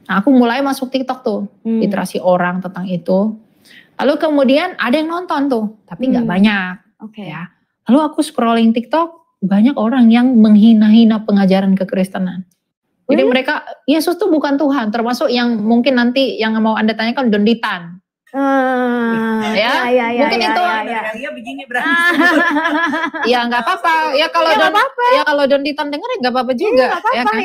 Nah, aku mulai masuk TikTok tuh, literasi orang tentang itu. Lalu kemudian ada yang nonton tuh, tapi nggak banyak. Ya. Lalu aku scrolling TikTok, banyak orang yang menghina-hina pengajaran kekristenan. Jadi mereka, Yesus tuh bukan Tuhan, termasuk yang mungkin nanti yang mau Anda tanyakan Donditan. Ya, mungkin itu. Ya begini berarti. Ya nggak apa-apa. Ya kalau Donditan denger ya nggak apa-apa juga. Ya kan?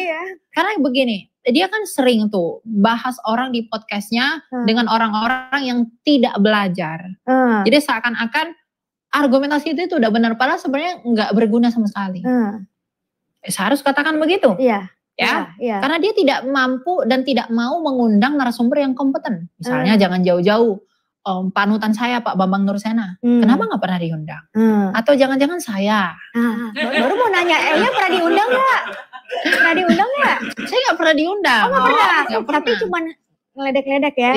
Karena begini, dia kan sering tuh bahas orang di podcastnya dengan orang-orang yang tidak belajar. Jadi seakan-akan argumentasi itu udah benar, padahal sebenarnya nggak berguna sama sekali. Saya harus katakan begitu. Ya, karena dia tidak mampu dan tidak mau mengundang narasumber yang kompeten. Misalnya jangan jauh-jauh panutan saya Pak Bambang Nursena, kenapa nggak pernah diundang? Atau jangan-jangan saya? Baru mau nanya, Elia pernah diundang nggak? Pernah diundang nggak? Saya nggak pernah diundang. Oh, nggak pernah. Tapi cuma ngeledek-ledek ya?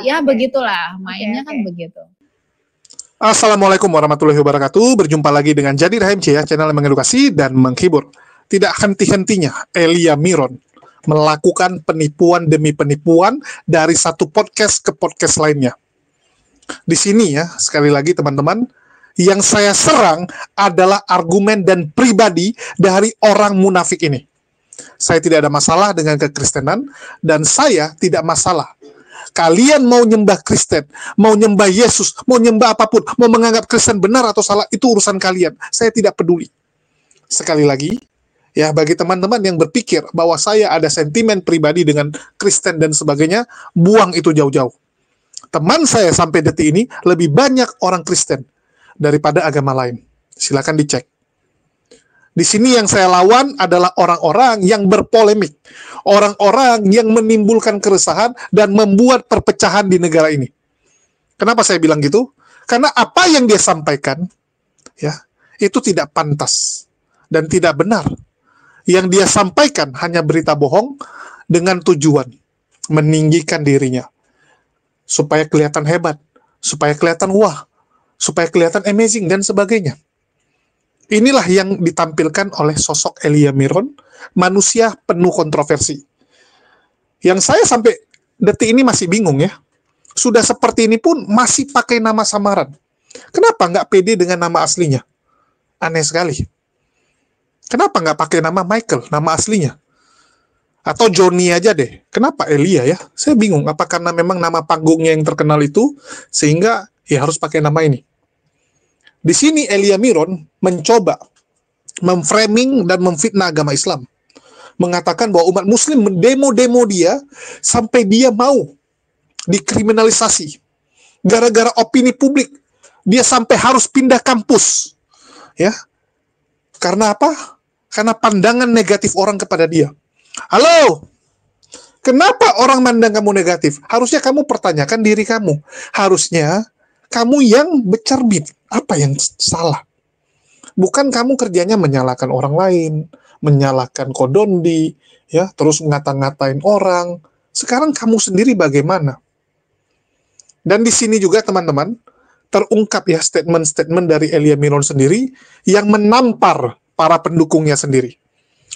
Ya begitulah, mainnya kan begitu. Assalamualaikum warahmatullahi wabarakatuh. Berjumpa lagi dengan Jadi Rahim ya, channel yang mengedukasi dan menghibur. Tidak henti-hentinya Elia Miron melakukan penipuan demi penipuan dari satu podcast ke podcast lainnya. Di sini ya, sekali lagi teman-teman, yang saya serang adalah argumen dan pribadi dari orang munafik ini. Saya tidak ada masalah dengan kekristenan dan saya tidak masalah. Kalian mau nyembah Kristen, mau nyembah Yesus, mau nyembah apapun, mau menganggap Kristen benar atau salah, itu urusan kalian. Saya tidak peduli. Sekali lagi, ya, bagi teman-teman yang berpikir bahwa saya ada sentimen pribadi dengan Kristen dan sebagainya, buang itu jauh-jauh. Teman saya sampai detik ini lebih banyak orang Kristen daripada agama lain. Silakan dicek. Di sini yang saya lawan adalah orang-orang yang berpolemik, orang-orang yang menimbulkan keresahan dan membuat perpecahan di negara ini. Kenapa saya bilang gitu? Karena apa yang dia sampaikan, ya, itu tidak pantas dan tidak benar. Yang dia sampaikan hanya berita bohong dengan tujuan meninggikan dirinya. Supaya kelihatan hebat, supaya kelihatan wah, supaya kelihatan amazing, dan sebagainya. Inilah yang ditampilkan oleh sosok Elia Miron, manusia penuh kontroversi. Yang saya sampai detik ini masih bingung ya. Sudah seperti ini pun masih pakai nama samaran. Kenapa nggak pede dengan nama aslinya? Aneh sekali. Kenapa nggak pakai nama Michael, nama aslinya? Atau Johnny aja deh. Kenapa Elia ya? Saya bingung. Apa karena memang nama panggungnya yang terkenal itu, sehingga ya harus pakai nama ini? Di sini Elia Miron mencoba memframing dan memfitnah agama Islam. Mengatakan bahwa umat muslim mendemo-demo dia, sampai dia mau dikriminalisasi. Gara-gara opini publik, dia sampai harus pindah kampus. Ya. Karena apa? Karena pandangan negatif orang kepada dia. Halo, kenapa orang mandang kamu negatif? Harusnya kamu pertanyakan diri kamu. Harusnya kamu yang bercermin. Apa yang salah? Bukan kamu kerjanya menyalahkan orang lain, menyalahkan Kodondi, ya, terus ngata-ngatain orang. Sekarang kamu sendiri bagaimana? Dan di sini juga teman-teman, terungkap ya statement-statement dari Elia Miron sendiri yang menampar para pendukungnya sendiri.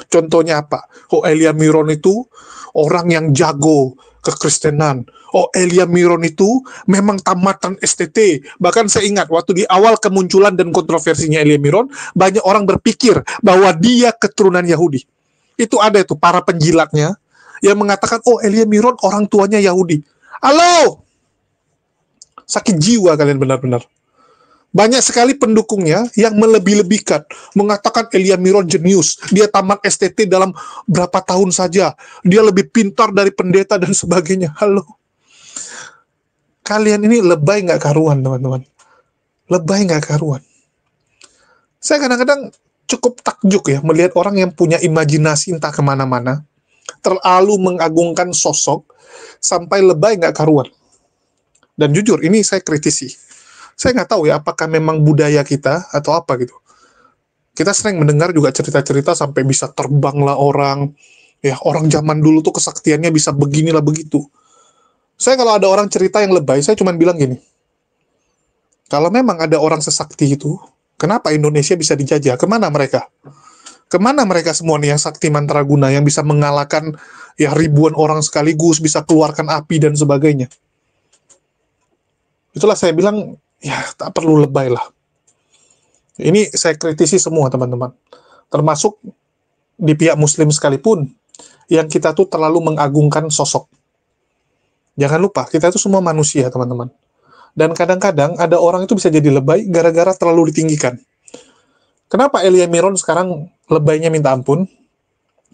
Contohnya apa? Oh, Elia Miron itu orang yang jago kekristenan. Oh, Elia Miron itu memang tamatan STT. Bahkan saya ingat waktu di awal kemunculan dan kontroversinya Elia Miron, banyak orang berpikir bahwa dia keturunan Yahudi. Itu ada itu para penjilatnya yang mengatakan, oh, Elia Miron orang tuanya Yahudi. Halo! Sakit jiwa kalian benar-benar. Banyak sekali pendukungnya yang melebih-lebihkan, mengatakan Elia Miron jenius, dia tamat STT dalam berapa tahun saja, dia lebih pintar dari pendeta dan sebagainya. Halo, kalian ini lebay nggak karuan teman-teman, lebay nggak karuan. Saya kadang-kadang cukup takjub ya melihat orang yang punya imajinasi entah kemana-mana, terlalu mengagungkan sosok sampai lebay nggak karuan. Dan jujur ini saya kritisi. Saya nggak tahu ya apakah memang budaya kita atau apa gitu. Kita sering mendengar juga cerita-cerita sampai bisa terbanglah orang. Ya, orang zaman dulu tuh kesaktiannya bisa beginilah begitu. Saya kalau ada orang cerita yang lebay, saya cuma bilang gini. Kalau memang ada orang sesakti itu, kenapa Indonesia bisa dijajah? Kemana mereka? Kemana mereka semua nih yang sakti mantraguna, yang bisa mengalahkan ya ribuan orang sekaligus, bisa keluarkan api dan sebagainya. Itulah saya bilang, ya tak perlu lebay lah. Ini saya kritisi semua teman-teman, termasuk di pihak muslim sekalipun, yang kita tuh terlalu mengagungkan sosok. Jangan lupa, kita itu semua manusia teman-teman. Dan kadang-kadang ada orang itu bisa jadi lebay gara-gara terlalu ditinggikan. Kenapa Elia Miron sekarang lebaynya minta ampun?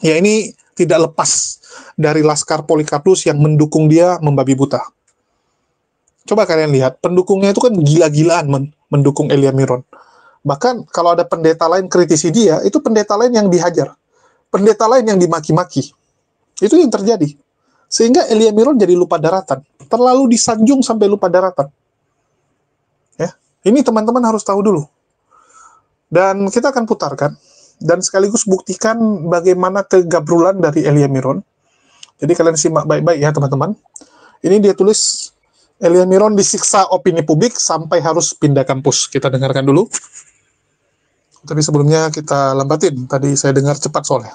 Ya ini tidak lepas dari Laskar Polikarpus yang mendukung dia membabi buta. Coba kalian lihat, pendukungnya itu kan gila-gilaan mendukung Elia Miron. Bahkan kalau ada pendeta lain kritisi dia, itu pendeta lain yang dihajar. Pendeta lain yang dimaki-maki. Itu yang terjadi. Sehingga Elia Miron jadi lupa daratan. Terlalu disanjung sampai lupa daratan. Ya, ini teman-teman harus tahu dulu. Dan kita akan putarkan dan sekaligus buktikan bagaimana kegabrulan dari Elia Miron. Jadi kalian simak baik-baik ya teman-teman. Ini dia tulis, Elia Miron disiksa opini publik sampai harus pindah kampus. Kita dengarkan dulu. Tapi sebelumnya kita lambatin. Tadi saya dengar cepat soalnya.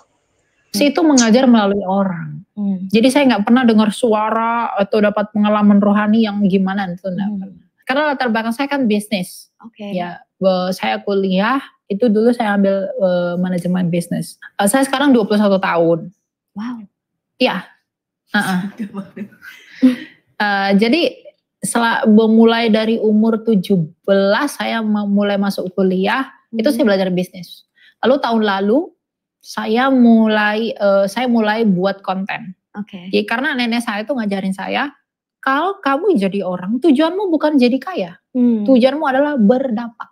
Itu mengajar melalui orang. Jadi saya nggak pernah dengar suara atau dapat pengalaman rohani yang gimana itu nggak pernah. Karena latar belakang saya kan bisnis. Ya, saya kuliah itu dulu saya ambil manajemen bisnis. Saya sekarang 21 tahun. Wow. Iya. Jadi mulai dari umur 17 saya mulai masuk kuliah, itu saya belajar bisnis. Lalu tahun lalu saya mulai buat konten. Jadi karena nenek saya itu ngajarin saya, kalau kamu jadi orang, tujuanmu bukan jadi kaya. Tujuanmu adalah berdampak.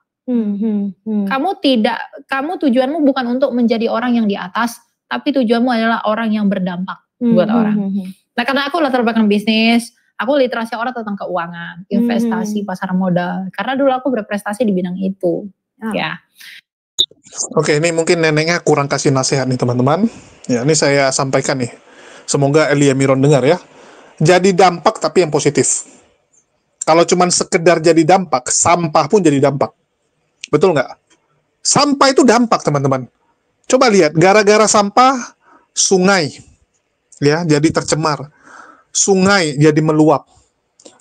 Kamu tujuanmu bukan untuk menjadi orang yang di atas, tapi tujuanmu adalah orang yang berdampak buat orang. Nah, karena aku latar belakang bisnis, aku literasi orang tentang keuangan, investasi, pasar modal. Karena dulu aku berprestasi di bidang itu. Ya. Oke, ini mungkin neneknya kurang kasih nasihat nih teman-teman. Ya, ini saya sampaikan nih. Semoga Elia Miron dengar ya. Jadi dampak tapi yang positif. Kalau cuman sekedar jadi dampak, sampah pun jadi dampak. Betul nggak? Sampah itu dampak teman-teman. Coba lihat, gara-gara sampah, sungai ya jadi tercemar. Sungai jadi meluap.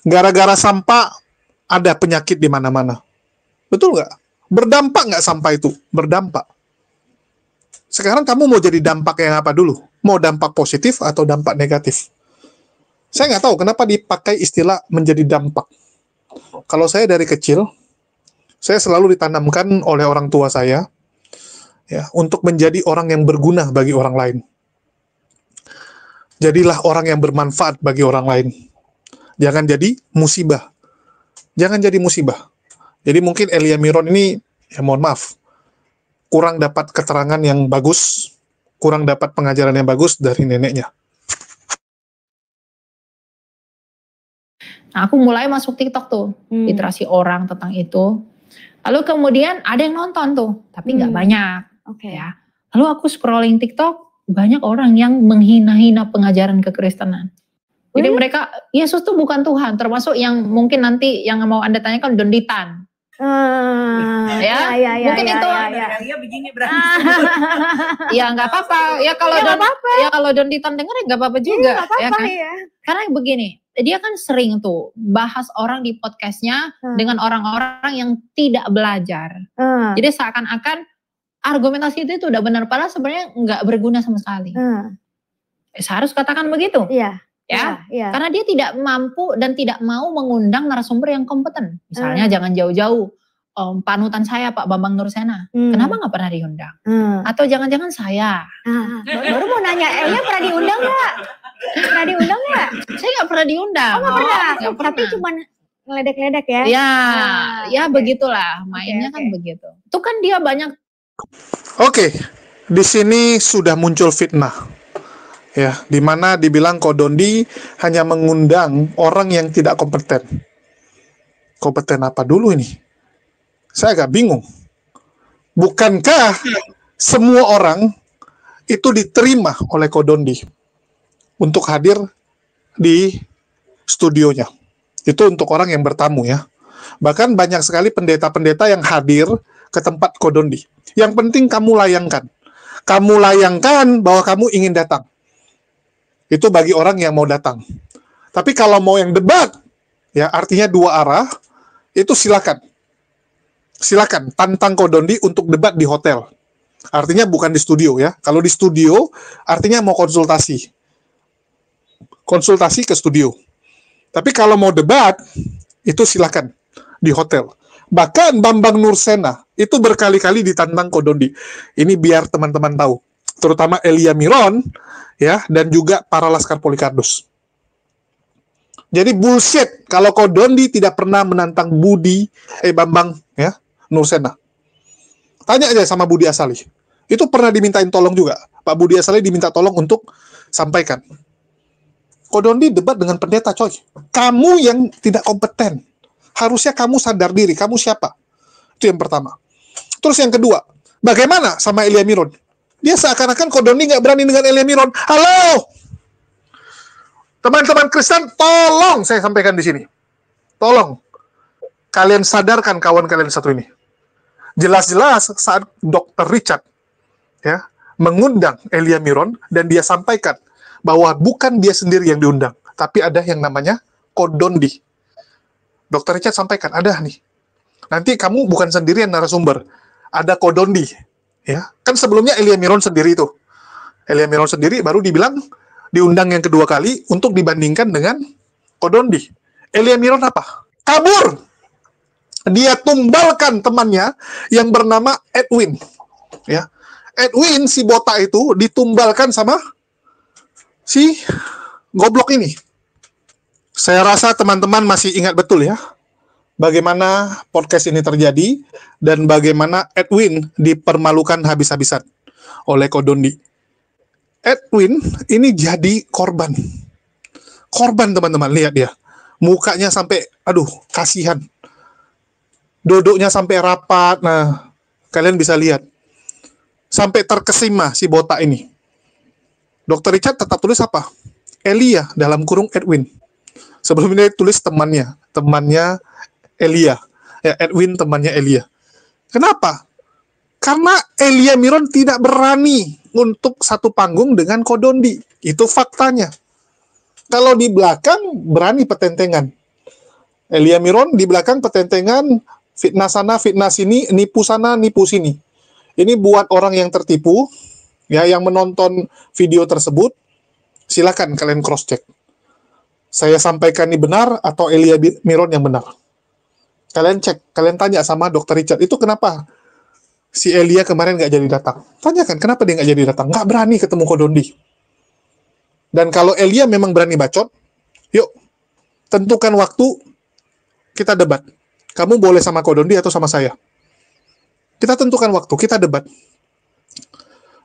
Gara-gara sampah, ada penyakit di mana-mana. Betul nggak? Berdampak nggak sampah itu? Berdampak. Sekarang kamu mau jadi dampak yang apa dulu? Mau dampak positif atau dampak negatif? Saya nggak tahu kenapa dipakai istilah menjadi dampak. Kalau saya dari kecil, saya selalu ditanamkan oleh orang tua saya ya untuk menjadi orang yang berguna bagi orang lain. Jadilah orang yang bermanfaat bagi orang lain. Jangan jadi musibah. Jangan jadi musibah. Jadi mungkin Elia Miron ini, ya mohon maaf, kurang dapat keterangan yang bagus, kurang dapat pengajaran yang bagus dari neneknya. Nah, aku mulai masuk TikTok tuh, literasi orang tentang itu. Lalu kemudian ada yang nonton tuh, tapi nggak banyak. Ya. Lalu aku scrolling TikTok, banyak orang yang menghina-hina pengajaran kekristenan. Jadi mereka, Yesus tuh bukan Tuhan, termasuk yang mungkin nanti yang mau Anda tanyakan Don Ditan. Mungkin itu begini berarti. Ya nggak apa-apa. Ya kalau Don Ditan dengar ya nggak apa-apa juga. Ya kan? Karena begini, dia kan sering tuh bahas orang di podcastnya dengan orang-orang yang tidak belajar. Jadi seakan-akan argumentasi itu udah benar, padahal sebenarnya nggak berguna sama sekali. Saya harus katakan begitu. Karena dia tidak mampu dan tidak mau mengundang narasumber yang kompeten. Misalnya jangan jauh-jauh panutan saya Pak Bambang Nursena. Kenapa nggak pernah diundang? Atau jangan-jangan saya. Baru mau nanya, Elia pernah diundang nggak? Pernah diundang nggak? Saya nggak pernah diundang. Oh, nggak pernah. Tapi cuma ngeledek-ledek ya? Ya begitulah mainnya kan begitu. Itu kan dia banyak. Oke, di sini sudah muncul fitnah. Ya, di mana dibilang Kodondi hanya mengundang orang yang tidak kompeten. Kompeten apa dulu ini? Saya agak bingung. Bukankah semua orang itu diterima oleh Kodondi untuk hadir di studionya? Itu untuk orang yang bertamu ya. Bahkan banyak sekali pendeta-pendeta yang hadir ke tempat Kodondi. Yang penting kamu layangkan. Kamu layangkan bahwa kamu ingin datang. Itu bagi orang yang mau datang. Tapi kalau mau yang debat, ya artinya dua arah, itu silakan. Silakan tantang Kodondi untuk debat di hotel. Artinya bukan di studio ya. Kalau di studio, artinya mau konsultasi. Konsultasi ke studio. Tapi kalau mau debat, itu silakan di hotel. Bahkan Bambang Nursena itu berkali-kali ditantang Kodondi. Ini biar teman-teman tahu, terutama Elia Miron ya, dan juga para Laskar Polikardos. Jadi bullshit kalau Kodondi tidak pernah menantang Bambang ya Nursena. Tanya aja sama Budi Asali. Itu pernah dimintain tolong juga. Pak Budi Asali diminta tolong untuk sampaikan. Kodondi debat dengan pendeta, coy. Kamu yang tidak kompeten. Harusnya kamu sadar diri, kamu siapa? Itu yang pertama. Terus yang kedua, bagaimana sama Elia Miron? Dia seakan-akan Kodondi nggak berani dengan Elia Miron. Halo! Teman-teman Kristen, tolong saya sampaikan di sini. Tolong. Kalian sadarkan kawan kalian satu ini. Jelas-jelas saat Dr. Richard ya mengundang Elia Miron dan dia sampaikan bahwa bukan dia sendiri yang diundang, tapi ada yang namanya Kodondi. Dr. Richard sampaikan, ada nih. Nanti kamu bukan sendirian narasumber, ada Kodondi. Ya, kan sebelumnya Elia Miron sendiri itu. Elia Miron sendiri baru dibilang diundang yang kedua kali untuk dibandingkan dengan Kodondi. Elia Miron apa? Kabur. Dia tumbalkan temannya yang bernama Edwin. Ya, Edwin si botak itu ditumbalkan sama si goblok ini. Saya rasa teman-teman masih ingat betul ya, bagaimana podcast ini terjadi dan bagaimana Edwin dipermalukan habis-habisan oleh Kodondi. Edwin ini jadi korban. Korban teman-teman, lihat dia. Mukanya sampai, aduh, kasihan. Duduknya sampai rapat, nah, kalian bisa lihat. Sampai terkesima si botak ini. Dr. Richard tetap tulis apa? Elia dalam kurung Edwin. Sebelumnya tulis temannya Elia. Ya, Edwin temannya Elia. Kenapa? Karena Elia Miron tidak berani untuk satu panggung dengan Kodondi. Itu faktanya. Kalau di belakang berani petentengan. Elia Miron di belakang petentengan, fitnah sana, fitnah sini, nipu sana, nipu sini. Ini buat orang yang tertipu, ya, yang menonton video tersebut, silakan kalian cross check. Saya sampaikan ini benar atau Elia Miron yang benar. Kalian cek, kalian tanya sama Dr. Richard, itu kenapa si Elia kemarin nggak jadi datang? Tanyakan, kenapa dia nggak jadi datang? Nggak berani ketemu Kodondi. Dan kalau Elia memang berani bacot, yuk, tentukan waktu, kita debat. Kamu boleh sama Kodondi atau sama saya? Kita tentukan waktu, kita debat.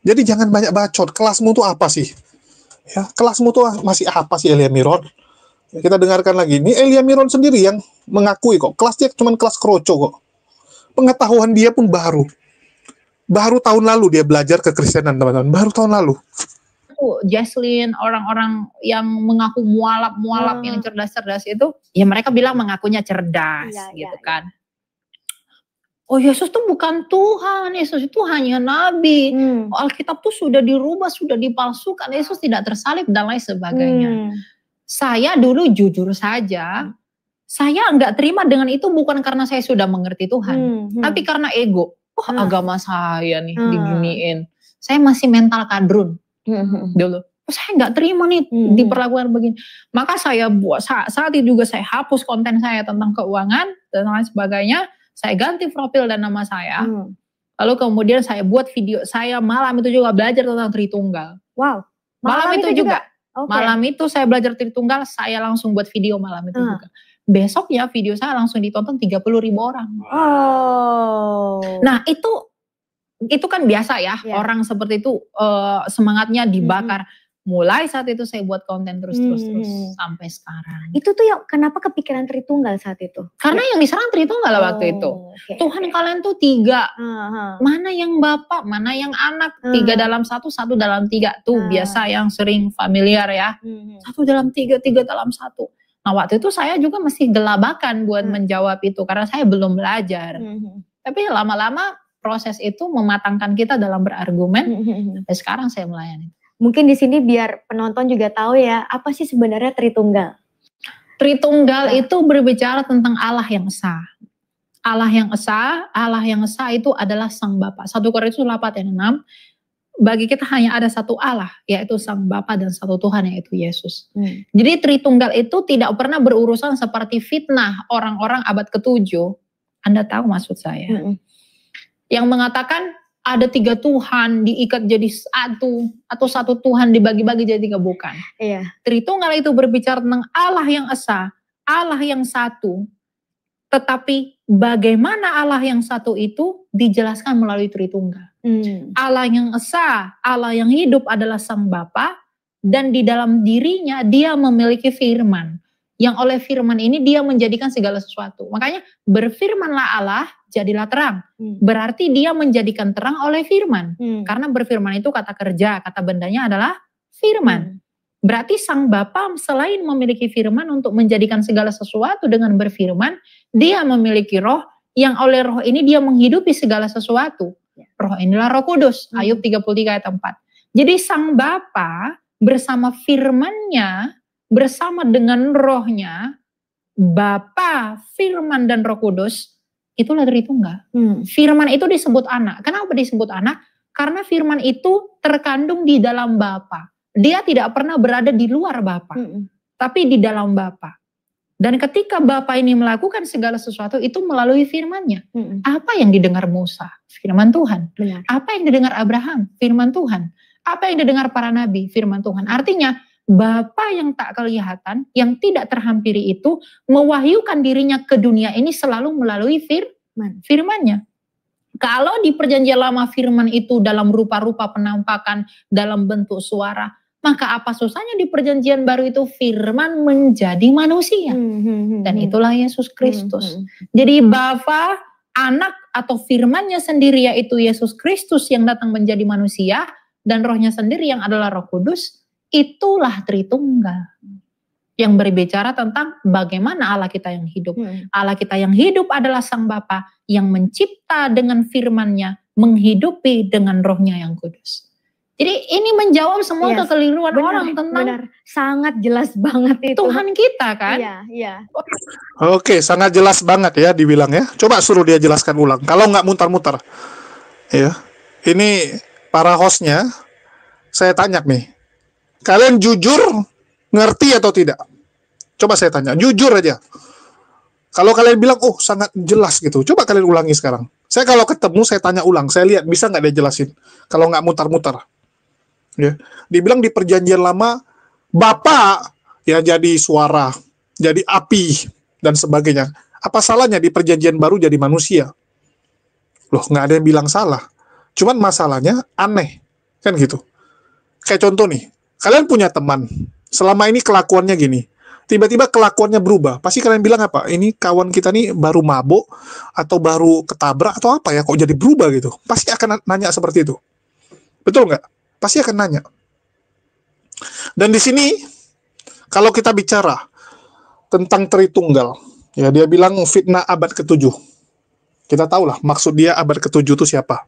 Jadi jangan banyak bacot, kelasmu tuh apa sih? Ya, kelasmu tuh masih apa sih Elia Miron? Kita dengarkan lagi. Ini Elia Miron sendiri yang mengakui kok. Kelasnya cuma kelas kroco kok. Pengetahuan dia pun baru. Baru tahun lalu dia belajar kekristenan, teman-teman. Baru tahun lalu. Jesslyn, orang-orang yang mengaku mualaf yang cerdas-cerdas itu, ya mereka bilang mengakunya cerdas, gitu kan. Oh, Yesus tuh bukan Tuhan, Yesus itu hanya nabi. Alkitab tuh sudah dirubah, sudah dipalsukan, Yesus tidak tersalib dan lain sebagainya. Saya dulu jujur saja, saya nggak terima dengan itu bukan karena saya sudah mengerti Tuhan, tapi karena ego. Agama saya nih diginiin. Saya masih mental kadrun dulu. Saya nggak terima nih diperlakukan begini. Maka saya buat saat itu juga saya hapus konten saya tentang keuangan dan lain sebagainya. Saya ganti profil dan nama saya. Lalu kemudian saya buat video saya malam itu juga belajar tentang Tritunggal. Wow. Malam itu juga. Okay. Malam itu saya belajar Tritunggal, saya langsung buat video malam itu juga. Besoknya video saya langsung ditonton 30.000 orang. Oh. Nah itu kan biasa ya, orang seperti itu semangatnya dibakar. Mulai saat itu saya buat konten terus sampai sekarang. Itu tuh yang kenapa kepikiran Tritunggal saat itu? Karena yang diserang Tritunggal waktu itu. Okay. Tuhan kalian tuh 3. Mana yang bapak, mana yang anak. 3 dalam 1, 1 dalam 3. Tuh biasa yang sering familiar ya. 1 dalam 3, 3 dalam 1. Nah waktu itu saya juga masih gelabakan buat menjawab itu. Karena saya belum belajar. Tapi lama-lama proses itu mematangkan kita dalam berargumen. Sampai sekarang saya melayani. mungkin di sini biar penonton juga tahu ya, apa sih sebenarnya Tritunggal? Tritunggal itu berbicara tentang Allah yang esa. Allah yang esa itu adalah Sang Bapa. 1 Korintus 8 ayat 6. Bagi kita hanya ada satu Allah, yaitu Sang Bapa dan satu Tuhan, yaitu Yesus. Jadi Tritunggal itu tidak pernah berurusan seperti fitnah orang-orang abad ke-7. Anda tahu maksud saya. Yang mengatakan ada 3 Tuhan diikat jadi satu, atau satu Tuhan dibagi-bagi jadi 3, bukan. Iya. Tritunggal itu berbicara tentang Allah yang esa, Allah yang satu. Tetapi bagaimana Allah yang satu itu dijelaskan melalui Tritunggal. Allah yang esa, Allah yang hidup adalah Sang Bapa, dan di dalam dirinya dia memiliki firman. Yang oleh firman ini dia menjadikan segala sesuatu. Makanya berfirmanlah Allah, jadilah terang. Berarti dia menjadikan terang oleh firman. Karena berfirman itu kata kerja, kata bendanya adalah firman. Berarti Sang Bapa selain memiliki firman untuk menjadikan segala sesuatu dengan berfirman, dia memiliki roh yang oleh roh ini dia menghidupi segala sesuatu. Roh inilah Roh Kudus, Ayub 33 ayat 4. Jadi Sang Bapa bersama firman-Nya, bersama dengan rohnya, Bapa, firman dan Roh Kudus, itulah Tritunggal. Firman itu disebut anak. Kenapa disebut anak? Karena firman itu terkandung di dalam Bapa. Dia tidak pernah berada di luar Bapa, tapi di dalam Bapa. Dan ketika Bapa ini melakukan segala sesuatu itu melalui firman-Nya. Apa yang didengar Musa? Firman Tuhan. Benar. Apa yang didengar Abraham? Firman Tuhan. Apa yang didengar para nabi? Firman Tuhan. Artinya Bapa yang tak kelihatan, yang tidak terhampiri itu mewahyukan dirinya ke dunia ini selalu melalui firman-Nya. Kalau di perjanjian lama firman itu dalam rupa-rupa penampakan, dalam bentuk suara, maka apa susahnya di perjanjian baru itu firman menjadi manusia. Dan itulah Yesus Kristus. Jadi Bapa, anak atau firman-Nya sendiri yaitu Yesus Kristus yang datang menjadi manusia, dan rohnya sendiri yang adalah Roh Kudus, itulah Tritunggal. Yang berbicara tentang bagaimana Allah kita yang hidup. Allah kita yang hidup adalah Sang Bapa yang mencipta dengan firman-Nya, menghidupi dengan rohnya yang kudus. Jadi ini menjawab semua kekeliruan orang tentang. Benar, sangat jelas banget itu. Tuhan kita kan. Iya. Oke, sangat jelas banget ya dibilang ya. Coba suruh dia jelaskan ulang. Kalau nggak mutar-mutar. Ya, ini para hostnya, saya tanya nih. Kalian jujur ngerti atau tidak? Coba saya tanya, jujur aja. Kalau kalian bilang, oh sangat jelas gitu. Coba kalian ulangi sekarang. Saya kalau ketemu, saya tanya ulang. Saya lihat, bisa nggak dia jelasin? Kalau nggak mutar-mutar. Ya. Dibilang di perjanjian lama, Bapa ya jadi suara, jadi api, dan sebagainya. Apa salahnya di perjanjian baru jadi manusia? Loh, nggak ada yang bilang salah. Cuman masalahnya aneh. Kan gitu. Kayak contoh nih, kalian punya teman, selama ini kelakuannya gini. Tiba-tiba kelakuannya berubah. Pasti kalian bilang apa? Ini kawan kita nih baru mabuk, atau baru ketabrak, atau apa ya, kok jadi berubah gitu. Pasti akan nanya seperti itu. Betul nggak? Pasti akan nanya. Dan di sini, kalau kita bicara tentang Tritunggal, ya dia bilang fitnah abad ke-7. Kita tahulah maksud dia abad ke-7 itu siapa.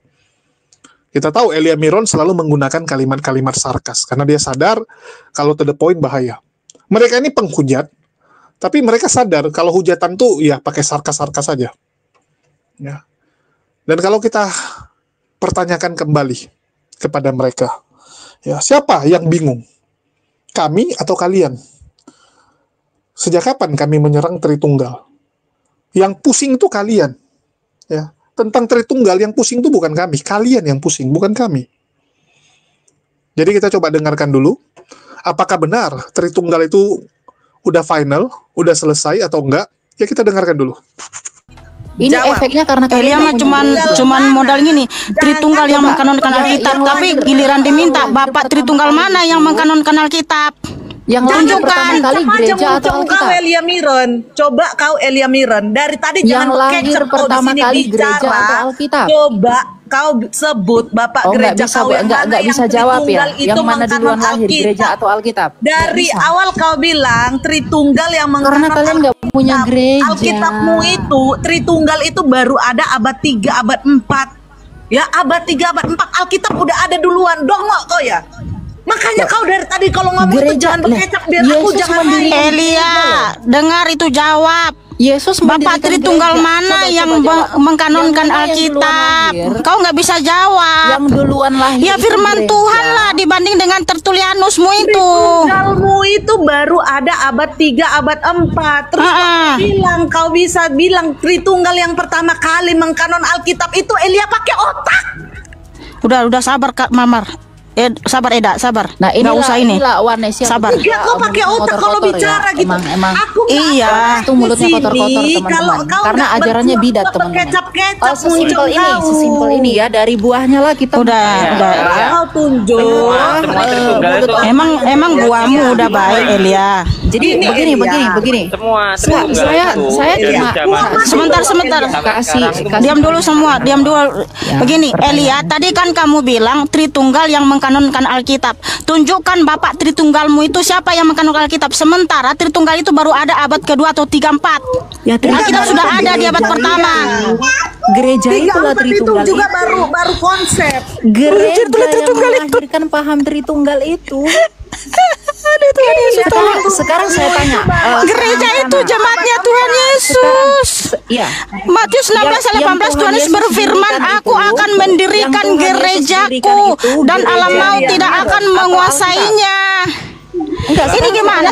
Kita tahu Elia Miron selalu menggunakan kalimat-kalimat sarkas, karena dia sadar kalau to the point bahaya. Mereka ini penghujat, tapi mereka sadar kalau hujatan tuh ya pakai sarkas-sarkas saja. Ya. Dan kalau kita pertanyakan kembali kepada mereka, ya siapa yang bingung? Kami atau kalian? Sejak kapan kami menyerang Tritunggal? Yang pusing itu kalian. Ya, tentang Tritunggal yang pusing itu bukan kami, kalian yang pusing, bukan kami. Jadi kita coba dengarkan dulu. Apakah benar Tritunggal itu udah final, udah selesai atau enggak? Ya kita dengarkan dulu. Ini efeknya karena Elia mah cuman modal gini, Tritunggal yang mengkanonkan Alkitab, tapi giliran diminta Bapak Tritunggal mana yang mengkanonkan Alkitab? Yang tunjukkan kau Elia Miron. Coba kau Elia Miron. Dari tadi yang jangan kecap kau di sini bicara. Coba kau sebut Bapak gereja kau yang mana yang bisa jawab ya. Yang mana duluan lahir, gereja atau Alkitab? Dari awal kau bilang Tritunggal yang karena kalian nggak punya gereja. Alkitabmu itu Tritunggal itu baru ada abad 3, abad 4. Ya abad 3, abad 4 Alkitab udah ada duluan. Dongok kau ya. Makanya kau dari tadi kalau ngomong itu jangan berkecap biar aku jangan main. Elia, dengar itu jawab. Yesus Bapak Tritunggal mana yang mengkanonkan Alkitab? Kau nggak bisa jawab. Yang duluan lahir. Ya firman Tuhan lah dibanding dengan Tertulianusmu itu. Tritunggalmu itu baru ada abad 3, abad 4. Terus kau bisa bilang Tritunggal yang pertama kali mengkanon Alkitab itu Elia pakai otak. Udah sabar Kak Mamar. Sabar Eda, sabar. Nah, nggak usah ini. Sabar. Ya, kau pakai otak kalau bicara gitu. Emang. Aku iya. Itu mulutnya kotor-kotor teman-teman. Karena ajarannya bidat teman-teman. Sesimpel ini ya, dari buahnya lah kita. Udah. Kau tunjuk. Emang buahmu udah baik Elia. Jadi begini. Saya cuma sebentar. Kasih. Diam dulu semua. Begini, Elia, tadi kan kamu bilang Tritunggal yang mengkanonkan Alkitab. Tunjukkan Bapak Tritunggalmu itu siapa yang mengkanonkan Alkitab. Sementara Tritunggal itu baru ada abad kedua atau 3-4. Ya, Alkitab sudah ada di abad pertama. Gereja itulah Tritunggal itu juga baru konsep. Gereja yang melahirkan paham Tritunggal itu. Sekarang saya tanya, gereja itu jemaatnya Tuhan Yesus. Iya. Matius 16:18 Tuhan Yesus berfirman, "Aku akan mendirikan gerejaku dan alam maut tidak akan menguasainya." Ini gimana?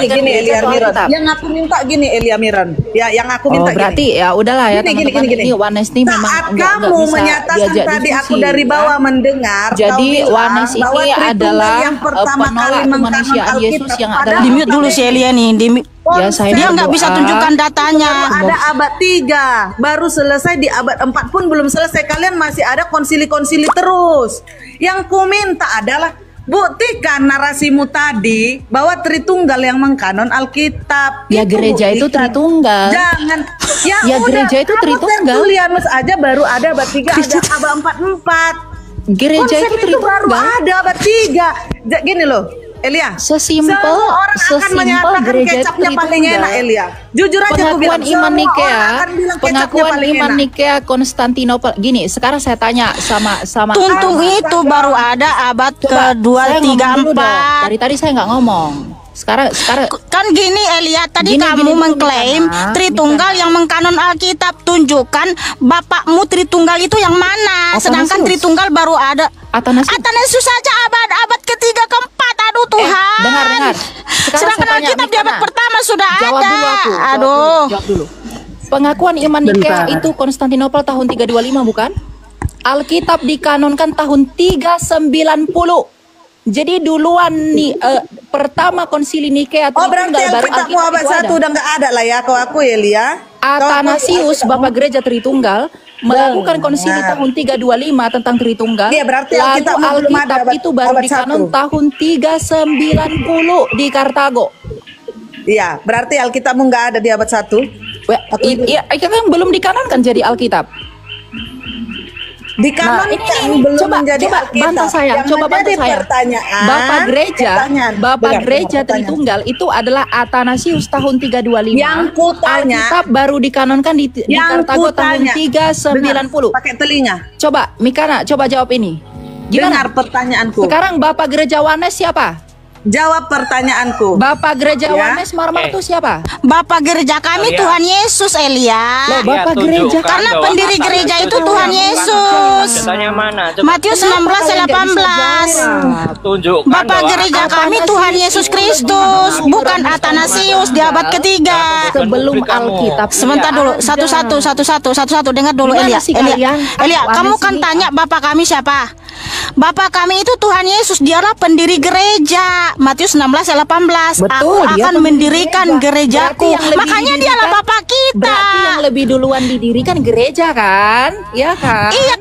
Gini Elia Miron. Yang aku minta gini Elia Miron. Ya, yang aku minta berarti ya udahlah ya teman-teman. Ini Wanes ini memang kamu menyatakan tadi aku dari bawah mendengar. Jadi Wanes ini adalah penolak kemanusiaan Yesus yang adalah. Di-mute dulu si Elia nih. Ya, dia nggak bisa tunjukkan datanya. Ada abad 3, baru selesai di abad 4 pun belum selesai. Kalian masih ada konsili-konsili terus. Yang ku minta adalah buktikan narasimu tadi bahwa Tritunggal yang mengkanon Alkitab. Ya gereja itu Tritunggal. Jangan. Ya gereja itu Tritunggal. Tertulianus aja baru ada abad 3, ada abad 4. Gereja itu Tritunggal. Baru ada abad 3. Gini loh, Elia. Sesimpel gereja kecapnya paling enak, Elia. Jujur aja aku bilang. Pengakuan iman Nikea Konstantinopel. Gini, sekarang saya tanya sama Tuntung itu baru ada abad kedua, 3, 4. Dari tadi saya nggak ngomong. Sekarang kan gini Elia, tadi kamu mengklaim Tritunggal yang mengkanon Alkitab. Tunjukkan bapakmu Tritunggal itu yang mana? Sedangkan Tritunggal baru ada Athanasius saja abad ketiga, keempat. Aduh Tuhan. Dengar. Sedangkan Alkitab di abad pertama sudah jawab ada. Jawab dulu. Pengakuan iman Nikea itu Konstantinopel tahun 325 bukan? Alkitab dikanonkan tahun 390. Jadi duluan nih pertama konsili Nikea berarti Alkitabmu abad 1 udah nggak ada lah ya kau aku Elia. Athanasius Bapak Gereja Tritunggal melakukan konsili tahun 325 tentang Tritunggal. Iya, berarti lalu Alkitab itu baru dikanon tahun 390 di Kartago. Iya, berarti Alkitabmu nggak ada di abad 1. Iya, kan belum dikanonkan jadi Alkitab. Dikanonkan belum menjadi Alkitab. Bantah saya. Pertanyaan. Bapak Gereja Tritunggal itu adalah Athanasius tahun 325. Yang kutanya, Alkitab baru dikanonkan di Kartago tahun 390. Pakai telinga. Coba Mikana, coba jawab ini. Dengar pertanyaanku. Sekarang Bapak Gereja Wanes siapa? Jawab pertanyaanku. Bapak Gereja Wanes Marmar itu siapa? Bapak gereja kami Tuhan Yesus, Elia. Bapak gereja karena pendiri gereja itu Tuhan Yesus. Matius 16:18. Bapak gereja kami Tuhan Yesus Kristus, bukan Athanasius di abad ketiga. Sebelum Alkitab. Sebentar dulu, satu-satu dengar dulu Elia. Elia, kamu kan tanya Bapak kami siapa? Bapak kami itu Tuhan Yesus, dialah pendiri gereja. Matius 16:18. Aku akan mendirikan gerejaku. Makanya dialah Bapak kita. Berarti yang lebih duluan didirikan gereja kan? Ya kan? Iya,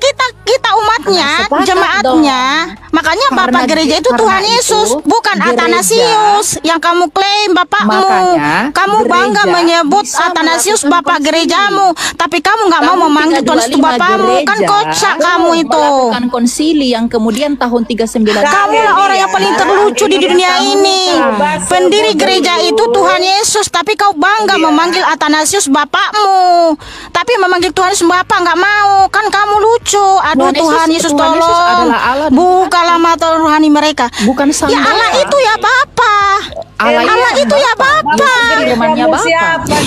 kita umatnya, jemaatnya. Makanya Bapak gereja itu Tuhan Yesus, bukan Athanasius yang kamu klaim bapakmu. Kamu bangga menyebut Athanasius Bapak gerejamu, tapi kamu nggak mau memanggil Tuhan itu bapakmu. Kan kocak kamu itu. Melakukan konsili yang kemudian tahun 39. Kamu lah orang yang paling terlucu di dunia ini. Pendiri gereja itu Tuhan Yesus, tapi kau bangga memanggil Athanasius bapakmu, tapi memanggil Tuhan Yesus bapak nggak mau. Kan kamu lucu. Aduh. Aduh Tuhan Yesus tolong. Bukalah mata rohani mereka. Bukan sang ya Allah itu ya Bapa. Allah itu ya Bapa. Firman-Nya Bapa.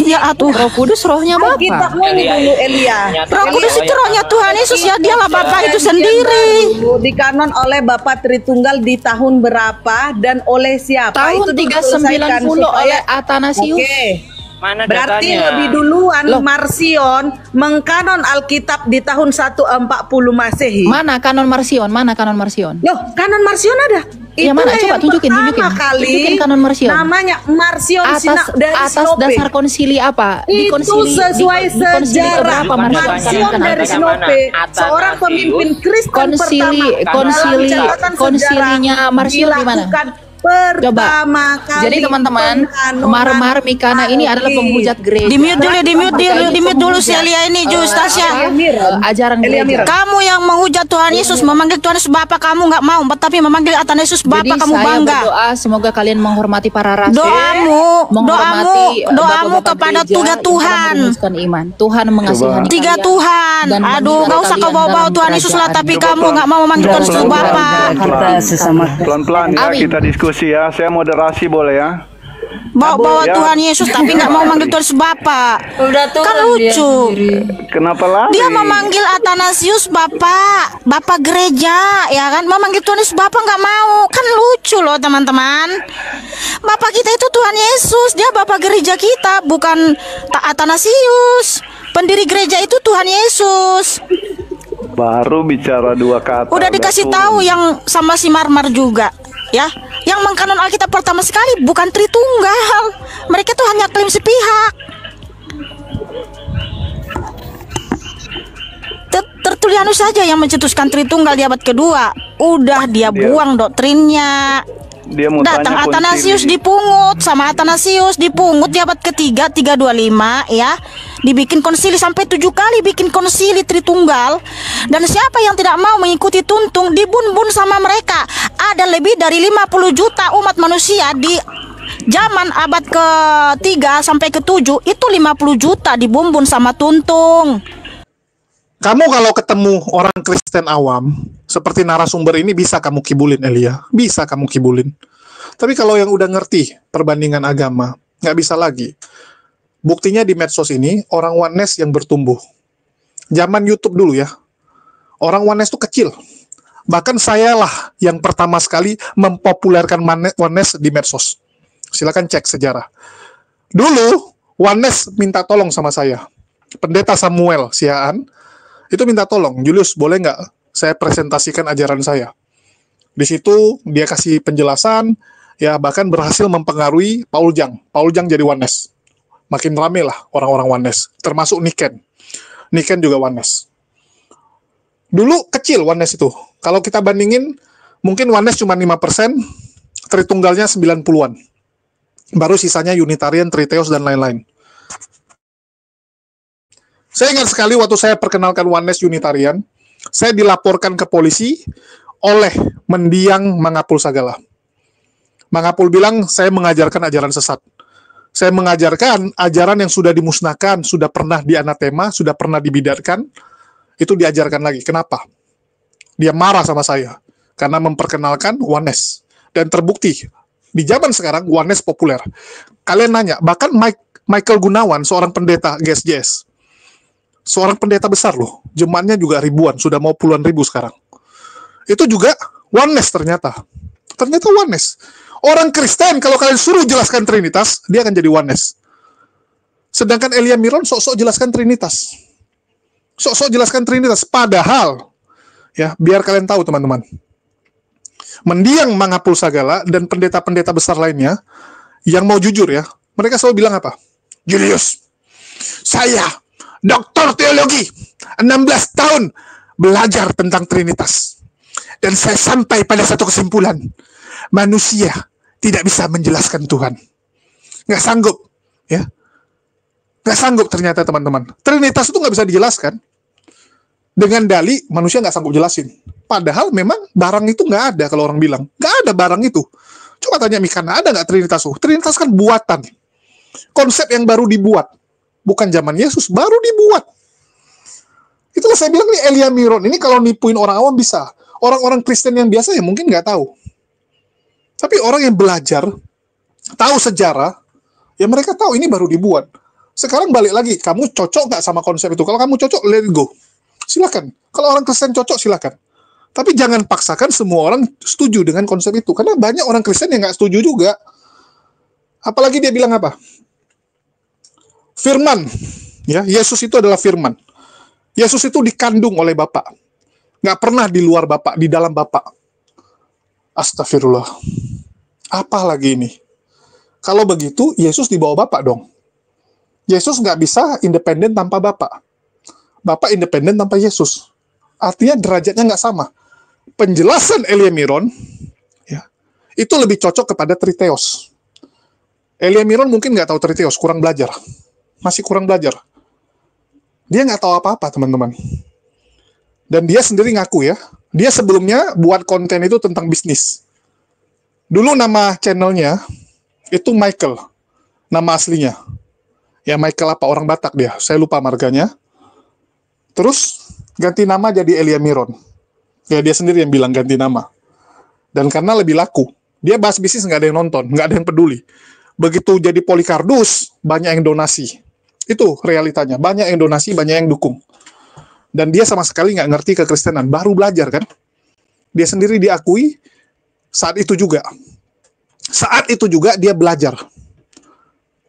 Ya atuh. Roh Kudus rohnya Bapa. Kitabmu ini dulu Elia. Roh Kudus itu rohnya Tuhan Yesus ya, dialah Bapa itu sendiri. Dikanon oleh Bapa Tritunggal di tahun berapa dan oleh siapa? Tahun 390 oleh Athanasius. Oke. Mana Berarti datanya? lebih duluan Marcion mengkanon Alkitab di tahun 140 Masehi. Mana kanon Marcion? Loh, kanon Marcion ada. Ya, mana? Coba tunjukin. Tunjukin kanon Marcion. Namanya Marcion dari atas Sinope. dasar konsili apa? Itu sesuai sejarah. Marcion dari Sinope, seorang pemimpin Kristen pertama. Konsilinya Marcion di mana? Pertama kali. Jadi teman-teman, Mar Mikana ini adalah pembujat gereja. Di mute dulu si Elia ini Tasya. Ajaran gereja. Kamu yang menghujat Tuhan Yesus, memanggil Tuhan Yesus Bapa, kamu nggak mau, tapi memanggil Athanasius Bapa kamu bangga. Jadi saya berdoa semoga kalian menghormati para rasul. Doamu kepada tiga Tuhan. Tuhan mengasihi tiga Tuhan. Aduh, nggak usah kau bawa Tuhan Yesus lah, tapi kamu nggak mau memanggil Tuhan Yesus Bapa. Pelan-pelan ya, kita diskusi ya, saya moderasi boleh ya? Bawa Tuhan Yesus tapi nggak mau manggil Tuhan Yesus Bapa. Kan lucu. Kenapa lagi? Dia memanggil Athanasius Bapak gereja, ya kan? Memanggil Tuhan Yesus Bapa nggak mau. Kan lucu loh teman-teman. Bapak kita itu Tuhan Yesus, dia Bapak gereja kita, bukan Athanasius. Pendiri gereja itu Tuhan Yesus. Baru bicara dua kata. Udah dikasih tahu yang sama si Marmar juga. Ya, yang mengkanon Alkitab pertama sekali bukan Tritunggal. Mereka tuh hanya klaim sepihak. Tertulianus saja yang mencetuskan Tritunggal di abad kedua. Udah dia buang doktrinnya. Dia datang Athanasius dipungut, sama Athanasius dipungut di abad ketiga 325 ya. Dibikin konsili sampai 7 kali bikin konsili Tritunggal. Dan siapa yang tidak mau mengikuti tuntung dibun-bun sama mereka. Ada lebih dari 50 juta umat manusia di zaman abad ke-3 sampai ke-7 itu 50 juta dibumbun sama tuntung. Kamu kalau ketemu orang Kristen awam seperti narasumber ini bisa kamu kibulin Elia, bisa kamu kibulin. Tapi kalau yang udah ngerti perbandingan agama, nggak bisa lagi. Buktinya di medsos ini orang oneness yang bertumbuh. Zaman YouTube dulu ya, orang oneness itu kecil. Bahkan sayalah yang pertama sekali mempopulerkan oneness di medsos. Silakan cek sejarah. Dulu oneness minta tolong sama saya, Pendeta Samuel Siaan. Itu minta tolong, Julius boleh nggak saya presentasikan ajaran saya. Di situ dia kasih penjelasan, ya bahkan berhasil mempengaruhi Paul Jang. Paul Jang jadi oneness. Makin rame lah orang-orang oneness, termasuk Niken. Niken juga oneness. Dulu kecil oneness itu. Kalau kita bandingin, mungkin oneness cuma 5%, Tritunggalnya 90-an. Baru sisanya Unitarian, Triteos, dan lain-lain. Saya ingat sekali waktu saya perkenalkan oneness Unitarian, saya dilaporkan ke polisi oleh mendiang Mangapul Sagala. Mangapul bilang, saya mengajarkan ajaran sesat. Saya mengajarkan ajaran yang sudah dimusnahkan, sudah pernah dianatema, sudah pernah dibidarkan, itu diajarkan lagi. Kenapa? Dia marah sama saya, karena memperkenalkan oneness. Dan terbukti, di zaman sekarang oneness populer. Kalian nanya, bahkan Michael Gunawan, seorang pendeta GSJS, seorang pendeta besar loh, jemaatnya juga ribuan, sudah mau puluhan ribu sekarang. Itu juga oneness ternyata. Ternyata oneness. Orang Kristen kalau kalian suruh jelaskan Trinitas, dia akan jadi oneness. Sedangkan Elia Miron sok-sok jelaskan Trinitas. Sok-sok jelaskan Trinitas. Padahal, ya biar kalian tahu teman-teman, mendiang Mangapul Sagala dan pendeta-pendeta besar lainnya, yang mau jujur ya, mereka selalu bilang apa? Julius, saya doktor teologi, 16 tahun belajar tentang Trinitas. Dan saya sampai pada satu kesimpulan, manusia tidak bisa menjelaskan Tuhan. Nggak sanggup. Ya. Nggak sanggup ternyata teman-teman. Trinitas itu nggak bisa dijelaskan. Dengan dalih, manusia nggak sanggup jelasin. Padahal memang barang itu nggak ada kalau orang bilang. Nggak ada barang itu. Coba tanya Mikana, ada nggak Trinitas? Trinitas kan buatan. Konsep yang baru dibuat. Bukan zaman Yesus, baru dibuat. Itulah saya bilang nih, Elia Miron ini kalau nipuin orang awam bisa. Orang-orang Kristen yang biasa ya mungkin nggak tahu. Tapi orang yang belajar, tahu sejarah, ya mereka tahu ini baru dibuat. Sekarang balik lagi, kamu cocok nggak sama konsep itu? Kalau kamu cocok, let it go. Silakan. Kalau orang Kristen cocok, silakan. Tapi jangan paksakan semua orang setuju dengan konsep itu. Karena banyak orang Kristen yang nggak setuju juga. Apalagi dia bilang apa? Firman. Ya, Yesus itu adalah firman. Yesus itu dikandung oleh Bapa. Nggak pernah di luar Bapa, di dalam Bapa. Astagfirullah. Apa lagi ini? Kalau begitu, Yesus di bawah Bapa dong. Yesus nggak bisa independen tanpa Bapa. Bapa independen tanpa Yesus. Artinya derajatnya nggak sama. Penjelasan Elia Miron, ya, itu lebih cocok kepada Triteos. Elia Miron mungkin nggak tahu Triteos, kurang belajar. Masih kurang belajar. Dia nggak tahu apa-apa, teman-teman. Dan dia sendiri ngaku ya, dia sebelumnya buat konten itu tentang bisnis. Dulu nama channelnya itu Michael, nama aslinya. Ya Michael apa, orang Batak dia, saya lupa marganya. Terus ganti nama jadi Elia Miron. Ya dia sendiri yang bilang ganti nama. Dan karena lebih laku, dia bahas bisnis nggak ada yang nonton, nggak ada yang peduli. Begitu jadi Polikardus, banyak yang donasi. Itu realitanya, banyak yang donasi, banyak yang dukung. Dan dia sama sekali nggak ngerti kekristenan, baru belajar kan. Dia sendiri diakui saat itu juga. Saat itu juga dia belajar.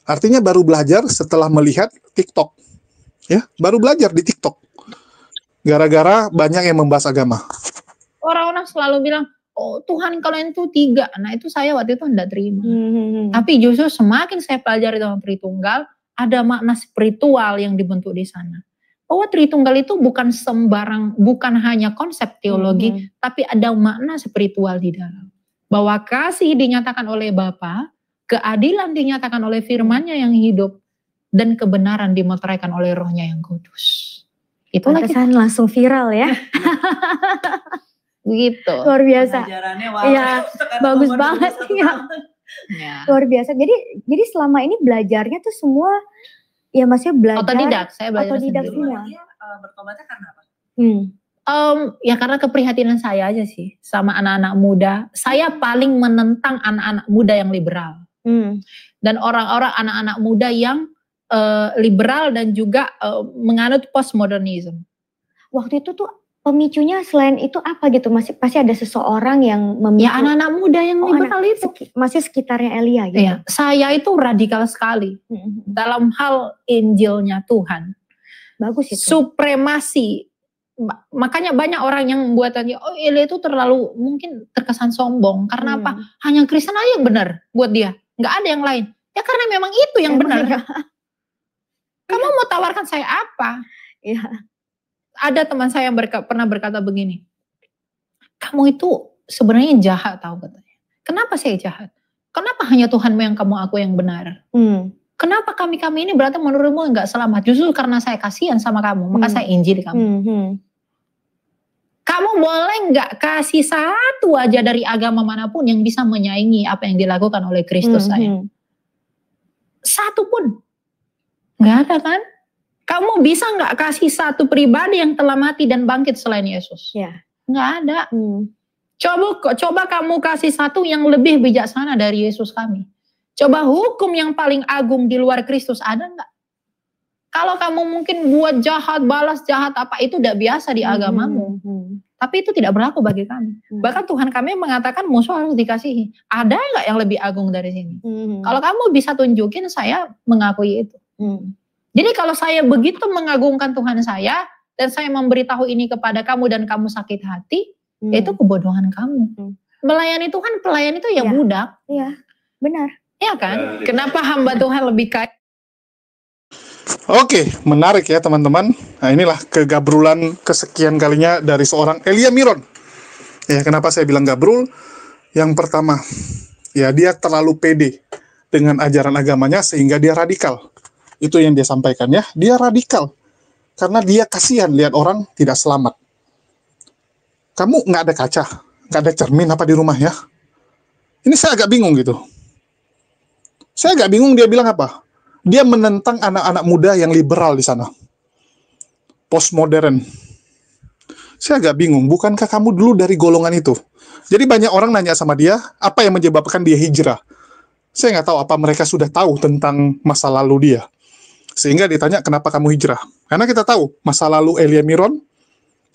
Artinya baru belajar setelah melihat TikTok. Ya, baru belajar di TikTok. Gara-gara banyak yang membahas agama. Orang-orang selalu bilang, oh Tuhan kalian itu 3. Nah itu saya waktu itu tidak terima. Tapi justru semakin saya pelajari tentang Tritunggal, ada makna spiritual yang dibentuk di sana. Bahwa Tritunggal itu bukan sembarang, bukan hanya konsep teologi, tapi ada makna spiritual di dalam. Bahwa kasih dinyatakan oleh Bapa, keadilan dinyatakan oleh firman-Nya yang hidup, dan kebenaran dimeteraikan oleh Roh-Nya yang kudus. Itulah kita langsung viral ya. Begitu. Luar biasa. Iya, bagus banget ya. Ya. Luar biasa. Jadi selama ini belajarnya tuh semua ya maksudnya belajar otodidak, saya belajar otodidak sendiri. semua. Bertobatnya karena apa? Ya karena keprihatinan saya aja sih sama anak-anak muda. Saya paling menentang anak-anak muda yang liberal. Dan orang-orang anak-anak muda yang liberal dan juga menganut postmodernism. Waktu itu tuh pemicunya selain itu apa gitu? Pasti ada seseorang yang memicu. Ya anak-anak muda yang liberal itu. Masih sekitarnya Elia gitu. Iya, saya itu radikal sekali dalam hal Injilnya Tuhan. Bagus itu. Supremasi. Makanya banyak orang yang membuatannya, oh Elia itu terlalu mungkin terkesan sombong. Karena apa? Hanya Kristen aja yang benar buat dia. Nggak ada yang lain. Ya karena memang itu yang benar. Ya. Kamu mau tawarkan saya apa? Iya. Ada teman saya yang pernah berkata begini, kamu itu sebenarnya jahat tahu katanya. Kenapa saya jahat? Kenapa hanya Tuhanmu yang kamu aku yang benar? Kenapa kami ini berarti menurutmu enggak selamat? Justru karena saya kasihan sama kamu, maka saya injili kamu. Kamu boleh enggak kasih satu aja dari agama manapun yang bisa menyaingi apa yang dilakukan oleh Kristus saya? Satu pun. Enggak ada kan? Kamu bisa nggak kasih satu pribadi yang telah mati dan bangkit selain Yesus? Ya. Nggak ada. Coba kamu kasih satu yang lebih bijaksana dari Yesus kami. Coba hukum yang paling agung di luar Kristus ada nggak? Kalau kamu mungkin buat jahat, balas jahat apa itu udah biasa di agamamu. Tapi itu tidak berlaku bagi kami. Bahkan Tuhan kami mengatakan musuh harus dikasihi. Ada nggak yang lebih agung dari sini? Kalau kamu bisa tunjukin, saya mengakui itu. Jadi kalau saya begitu mengagungkan Tuhan saya, dan saya memberitahu ini kepada kamu dan kamu sakit hati, itu kebodohan kamu. Melayani Tuhan, pelayan itu ya budak. Iya, benar. Iya kan? Kenapa hamba Tuhan lebih kaya? Oke, menarik ya teman-teman. Nah inilah kegabrulan kesekian kalinya dari seorang Elia Miron. Ya kenapa saya bilang gabrul? Yang pertama, ya dia terlalu pede dengan ajaran agamanya sehingga dia radikal. Itu yang dia sampaikan ya, dia radikal. Karena dia kasihan lihat orang tidak selamat. Kamu nggak ada kaca, nggak ada cermin apa di rumah ya? Ini saya agak bingung gitu. Saya agak bingung dia bilang apa? Dia menentang anak-anak muda yang liberal di sana. postmodern. Saya agak bingung, bukankah kamu dulu dari golongan itu? Jadi banyak orang nanya sama dia, apa yang menyebabkan dia hijrah? Saya nggak tahu apa mereka sudah tahu tentang masa lalu dia. Sehingga ditanya, kenapa kamu hijrah? Karena kita tahu, masa lalu Elia Miron,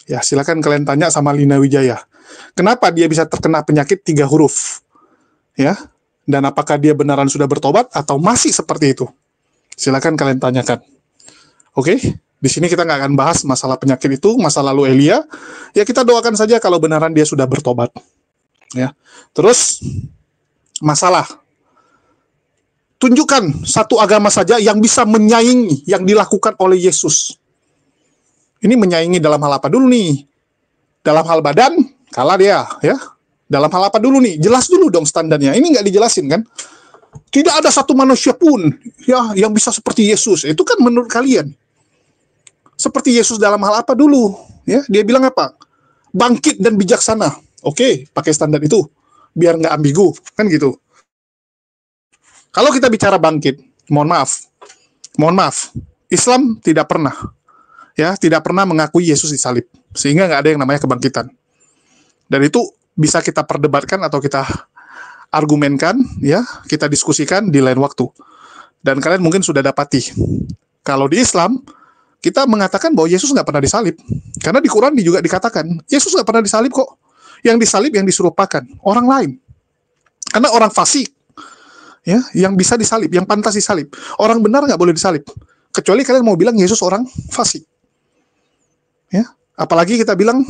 ya silakan kalian tanya sama Lina Wijaya. Kenapa dia bisa terkena penyakit 3 huruf? Ya, dan apakah dia beneran sudah bertobat atau masih seperti itu? Silakan kalian tanyakan. Oke? Di sini kita nggak akan bahas masalah penyakit itu, masa lalu Elia. Ya kita doakan saja kalau benaran dia sudah bertobat. Ya. Terus masalah. Tunjukkan satu agama saja yang bisa menyaingi yang dilakukan oleh Yesus. Ini menyaingi dalam hal apa dulu nih? Dalam hal badan, kalah dia, ya. Dalam hal apa dulu nih? Jelas dulu dong standarnya. Ini nggak dijelasin kan? Tidak ada satu manusia pun ya yang bisa seperti Yesus. Itu kan menurut kalian. Seperti Yesus dalam hal apa dulu? Ya, dia bilang apa? Bangkit dan bijaksana. Oke, pakai standar itu. Biar nggak ambigu. Kan gitu. Kalau kita bicara bangkit, mohon maaf. Islam tidak pernah. Ya, tidak pernah mengakui Yesus disalib. Sehingga nggak ada yang namanya kebangkitan. Dan itu bisa kita perdebatkan atau kita argumenkan, ya, kita diskusikan di lain waktu. Dan kalian mungkin sudah dapati. Kalau di Islam, kita mengatakan bahwa Yesus nggak pernah disalib. Karena di Quran juga dikatakan, Yesus nggak pernah disalib kok. Yang disalib, yang disurupakan, orang lain. Karena orang fasik, ya, yang bisa disalib, yang pantas disalib. Orang benar nggak boleh disalib. Kecuali kalian mau bilang Yesus orang fasik. Ya, apalagi kita bilang,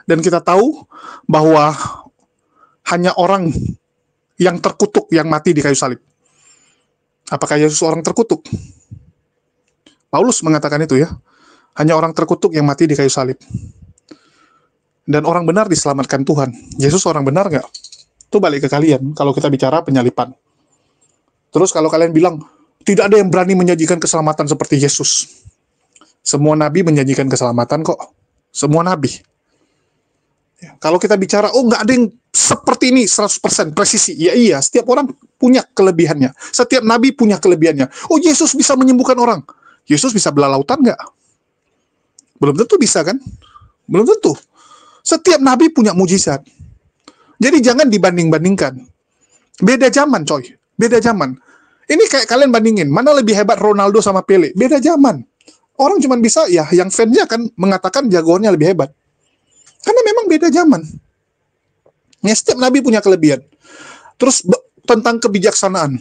dan kita tahu bahwa hanya orang yang terkutuk yang mati di kayu salib. Apakah Yesus orang terkutuk? Paulus mengatakan itu ya. Hanya orang terkutuk yang mati di kayu salib. Dan orang benar diselamatkan Tuhan. Yesus orang benar nggak? Itu balik ke kalian kalau kita bicara penyalipan. Terus kalau kalian bilang, tidak ada yang berani menyajikan keselamatan seperti Yesus. Semua nabi menyajikan keselamatan kok. Semua nabi. Ya, kalau kita bicara, oh nggak ada yang seperti ini 100% presisi. Ya iya, setiap orang punya kelebihannya. Setiap nabi punya kelebihannya. Oh Yesus bisa menyembuhkan orang. Yesus bisa belah lautan nggak? Belum tentu bisa kan? Belum tentu. Setiap nabi punya mujizat. Jadi jangan dibanding-bandingkan. Beda zaman coy. Beda zaman. Ini kayak kalian bandingin. Mana lebih hebat Ronaldo sama Pele? Beda zaman. Orang cuma bisa, ya yang fansnya kan mengatakan jagoannya lebih hebat. Karena memang beda zaman. Ya, setiap nabi punya kelebihan. Terus tentang kebijaksanaan.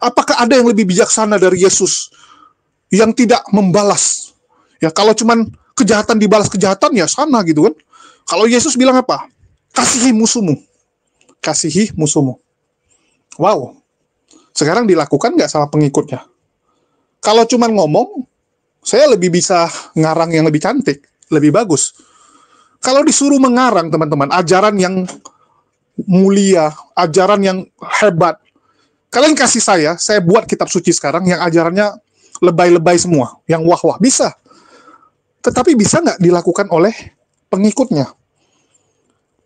Apakah ada yang lebih bijaksana dari Yesus? Yang tidak membalas. Ya kalau cuman kejahatan dibalas kejahatan ya sana gitu kan. Kalau Yesus bilang apa? Kasihi musuhmu. Kasihi musuhmu. Wow. Sekarang dilakukan nggak sama pengikutnya? Kalau cuman ngomong, saya lebih bisa ngarang yang lebih cantik, lebih bagus. Kalau disuruh mengarang teman-teman, ajaran yang mulia, ajaran yang hebat. Kalian kasih saya buat kitab suci sekarang yang ajarannya lebay-lebay semua, yang wah-wah, bisa. Tetapi bisa nggak dilakukan oleh pengikutnya?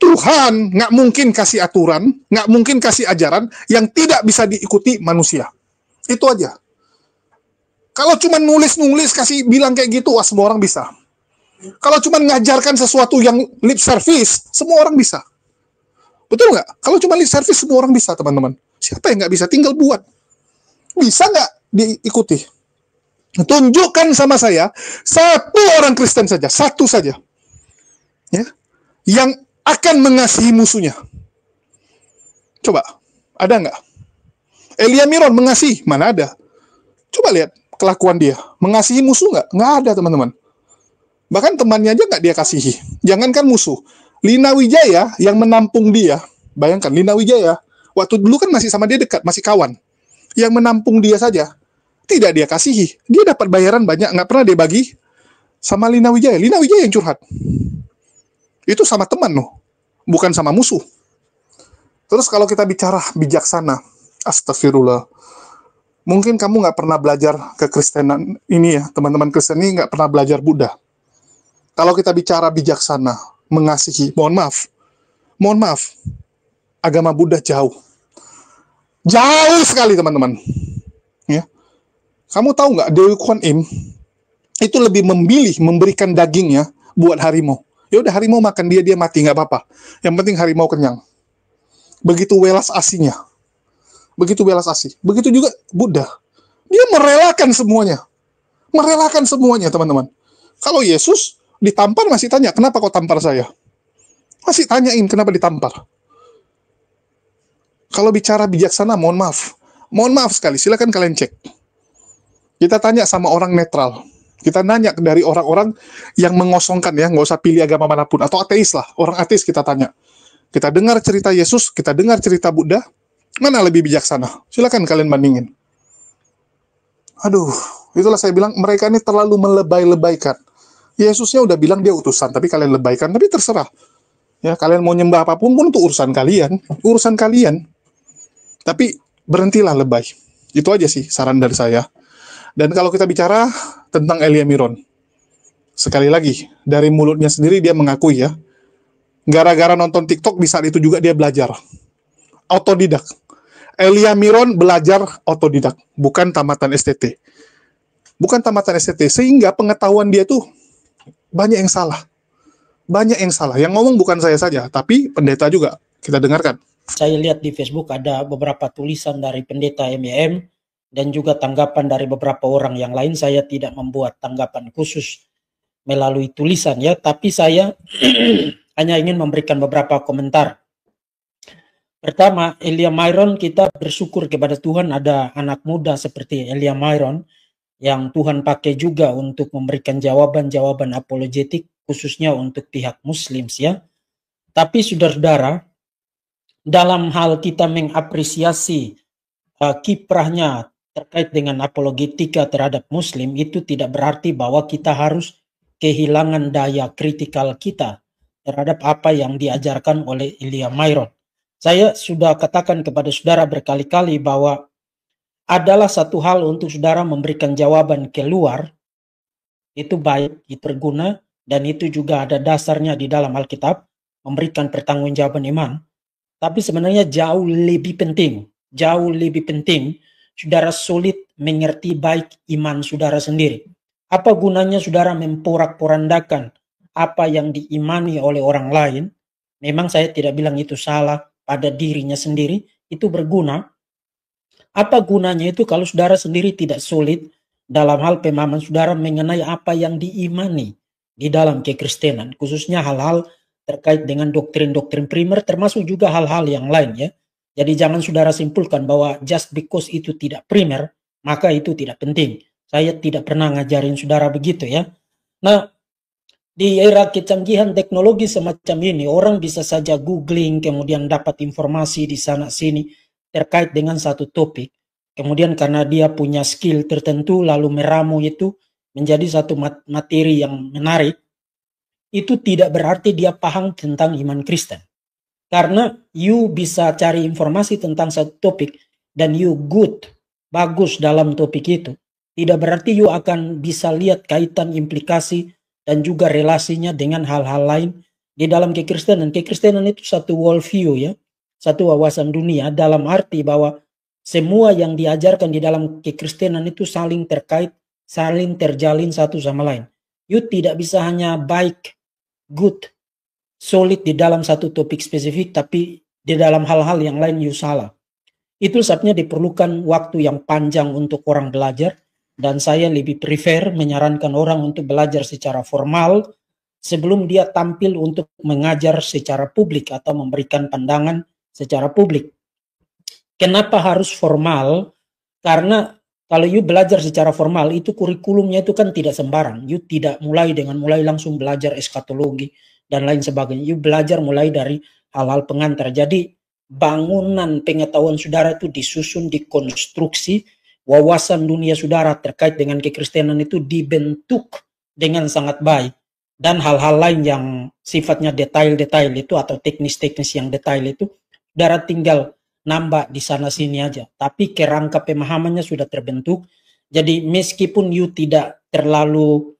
Tuhan nggak mungkin kasih aturan, nggak mungkin kasih ajaran yang tidak bisa diikuti manusia. Itu aja. Kalau cuma nulis-nulis, kasih bilang kayak gitu, wah semua orang bisa. Kalau cuma ngajarkan sesuatu yang lip service, semua orang bisa. Betul nggak? Kalau cuma lip service, semua orang bisa, teman-teman. Siapa yang nggak bisa? Tinggal buat. Bisa nggak diikuti? Tunjukkan sama saya satu orang Kristen saja, satu saja, ya, yang akan mengasihi musuhnya. Coba, ada nggak? Elia Miron mengasihi, mana ada? Coba lihat kelakuan dia, mengasihi musuh nggak? Nggak ada, teman-teman. Bahkan temannya aja nggak dia kasihi. Jangankan musuh. Lina Wijaya yang menampung dia, bayangkan Lina Wijaya, waktu dulu kan masih sama dia dekat, masih kawan. Yang menampung dia saja, tidak dia kasihi. Dia dapat bayaran banyak, nggak pernah dia bagi sama Lina Wijaya. Lina Wijaya yang curhat. Itu sama teman loh, bukan sama musuh. Terus kalau kita bicara bijaksana, astagfirullah. Mungkin kamu nggak pernah belajar kekristenan ini ya, teman-teman Kristen ini nggak pernah belajar Buddha. Kalau kita bicara bijaksana, mengasihi, mohon maaf, agama Buddha jauh sekali teman-teman. Ya, kamu tahu nggak Dewi Kwan Im itu lebih memilih memberikan dagingnya buat harimau. Ya udah, harimau makan, dia mati nggak apa-apa. Yang penting harimau kenyang. Begitu welas asihnya. Begitu welas asih. Begitu juga Buddha. Dia merelakan semuanya. Merelakan semuanya, teman-teman. Kalau Yesus ditampar masih tanya, kenapa kau tampar saya? Masih tanyain kenapa ditampar. Kalau bicara bijaksana, mohon maaf sekali, silakan kalian cek. Kita tanya sama orang netral. Kita nanya dari orang-orang yang mengosongkan, ya, nggak usah pilih agama manapun, atau ateis lah, orang ateis kita tanya. Kita dengar cerita Yesus, kita dengar cerita Buddha, mana lebih bijaksana? Silakan kalian bandingin. Aduh, itulah saya bilang, mereka ini terlalu melebay-lebaykan. Yesusnya udah bilang dia utusan, tapi kalian lebaykan, tapi terserah. Ya, kalian mau nyembah apapun pun itu urusan kalian. Tapi berhentilah lebay. Itu aja sih saran dari saya. Dan kalau kita bicara tentang Elia Miron, sekali lagi, dari mulutnya sendiri dia mengakui, ya, gara-gara nonton TikTok di saat itu juga dia belajar. Otodidak. Elia Miron belajar otodidak, bukan tamatan STT. Bukan tamatan STT, sehingga pengetahuan dia tuh banyak yang salah. Banyak yang salah. Yang ngomong bukan saya saja, tapi pendeta juga. Kita dengarkan. Saya lihat di Facebook ada beberapa tulisan dari pendeta MEM dan juga tanggapan dari beberapa orang yang lain. Saya tidak membuat tanggapan khusus melalui tulisan, ya, tapi saya hanya ingin memberikan beberapa komentar. Pertama, Elia Miron, kita bersyukur kepada Tuhan ada anak muda seperti Elia Miron yang Tuhan pakai juga untuk memberikan jawaban-jawaban apologetik khususnya untuk pihak Muslim, ya. Tapi saudara-saudara, dalam hal kita mengapresiasi kiprahnya terkait dengan apologetika terhadap Muslim, itu tidak berarti bahwa kita harus kehilangan daya kritikal kita terhadap apa yang diajarkan oleh Elia Miron. Saya sudah katakan kepada saudara berkali-kali bahwa adalah satu hal untuk saudara memberikan jawaban keluar, itu baik, itu berguna, dan itu juga ada dasarnya di dalam Alkitab, memberikan pertanggungjawaban iman. Tapi sebenarnya jauh lebih penting, saudara sulit mengerti baik iman saudara sendiri. Apa gunanya saudara memporak-porandakan apa yang diimani oleh orang lain? Memang saya tidak bilang itu salah pada dirinya sendiri, itu berguna. Apa gunanya itu kalau saudara sendiri tidak solid dalam hal pemahaman saudara mengenai apa yang diimani di dalam kekristenan, khususnya hal-hal terkait dengan doktrin-doktrin primer, termasuk juga hal-hal yang lain, ya. Jadi jangan saudara simpulkan bahwa just because itu tidak primer, maka itu tidak penting. Saya tidak pernah ngajarin saudara begitu, ya. Nah, di era kecanggihan teknologi semacam ini, orang bisa saja googling, kemudian dapat informasi di sana sini terkait dengan satu topik. Kemudian karena dia punya skill tertentu, lalu meramu itu menjadi satu materi yang menarik. Itu tidak berarti dia paham tentang iman Kristen. Karena you bisa cari informasi tentang satu topik dan you bagus dalam topik itu. Tidak berarti you akan bisa lihat kaitan implikasi dan juga relasinya dengan hal-hal lain di dalam kekristenan. Kekristenan itu satu worldview, ya, satu wawasan dunia, dalam arti bahwa semua yang diajarkan di dalam kekristenan itu saling terkait, saling terjalin satu sama lain. You tidak bisa hanya baik, good, solid di dalam satu topik spesifik, tapi di dalam hal-hal yang lain you salah. Itu sebabnya diperlukan waktu yang panjang untuk orang belajar, dan saya lebih prefer menyarankan orang untuk belajar secara formal sebelum dia tampil untuk mengajar secara publik atau memberikan pandangan secara publik. Kenapa harus formal? Karena kalau you belajar secara formal, itu kurikulumnya itu kan tidak sembarang. You tidak mulai langsung belajar eskatologi dan lain sebagainya. You belajar mulai dari hal-hal pengantar. Jadi bangunan pengetahuan saudara itu disusun, dikonstruksi, wawasan dunia saudara terkait dengan kekristenan itu dibentuk dengan sangat baik. Dan hal-hal lain yang sifatnya detail-detail itu atau teknis-teknis yang detail itu, saudara tinggal nambah di sana sini aja. Tapi kerangka pemahamannya sudah terbentuk. Jadi meskipun you tidak terlalu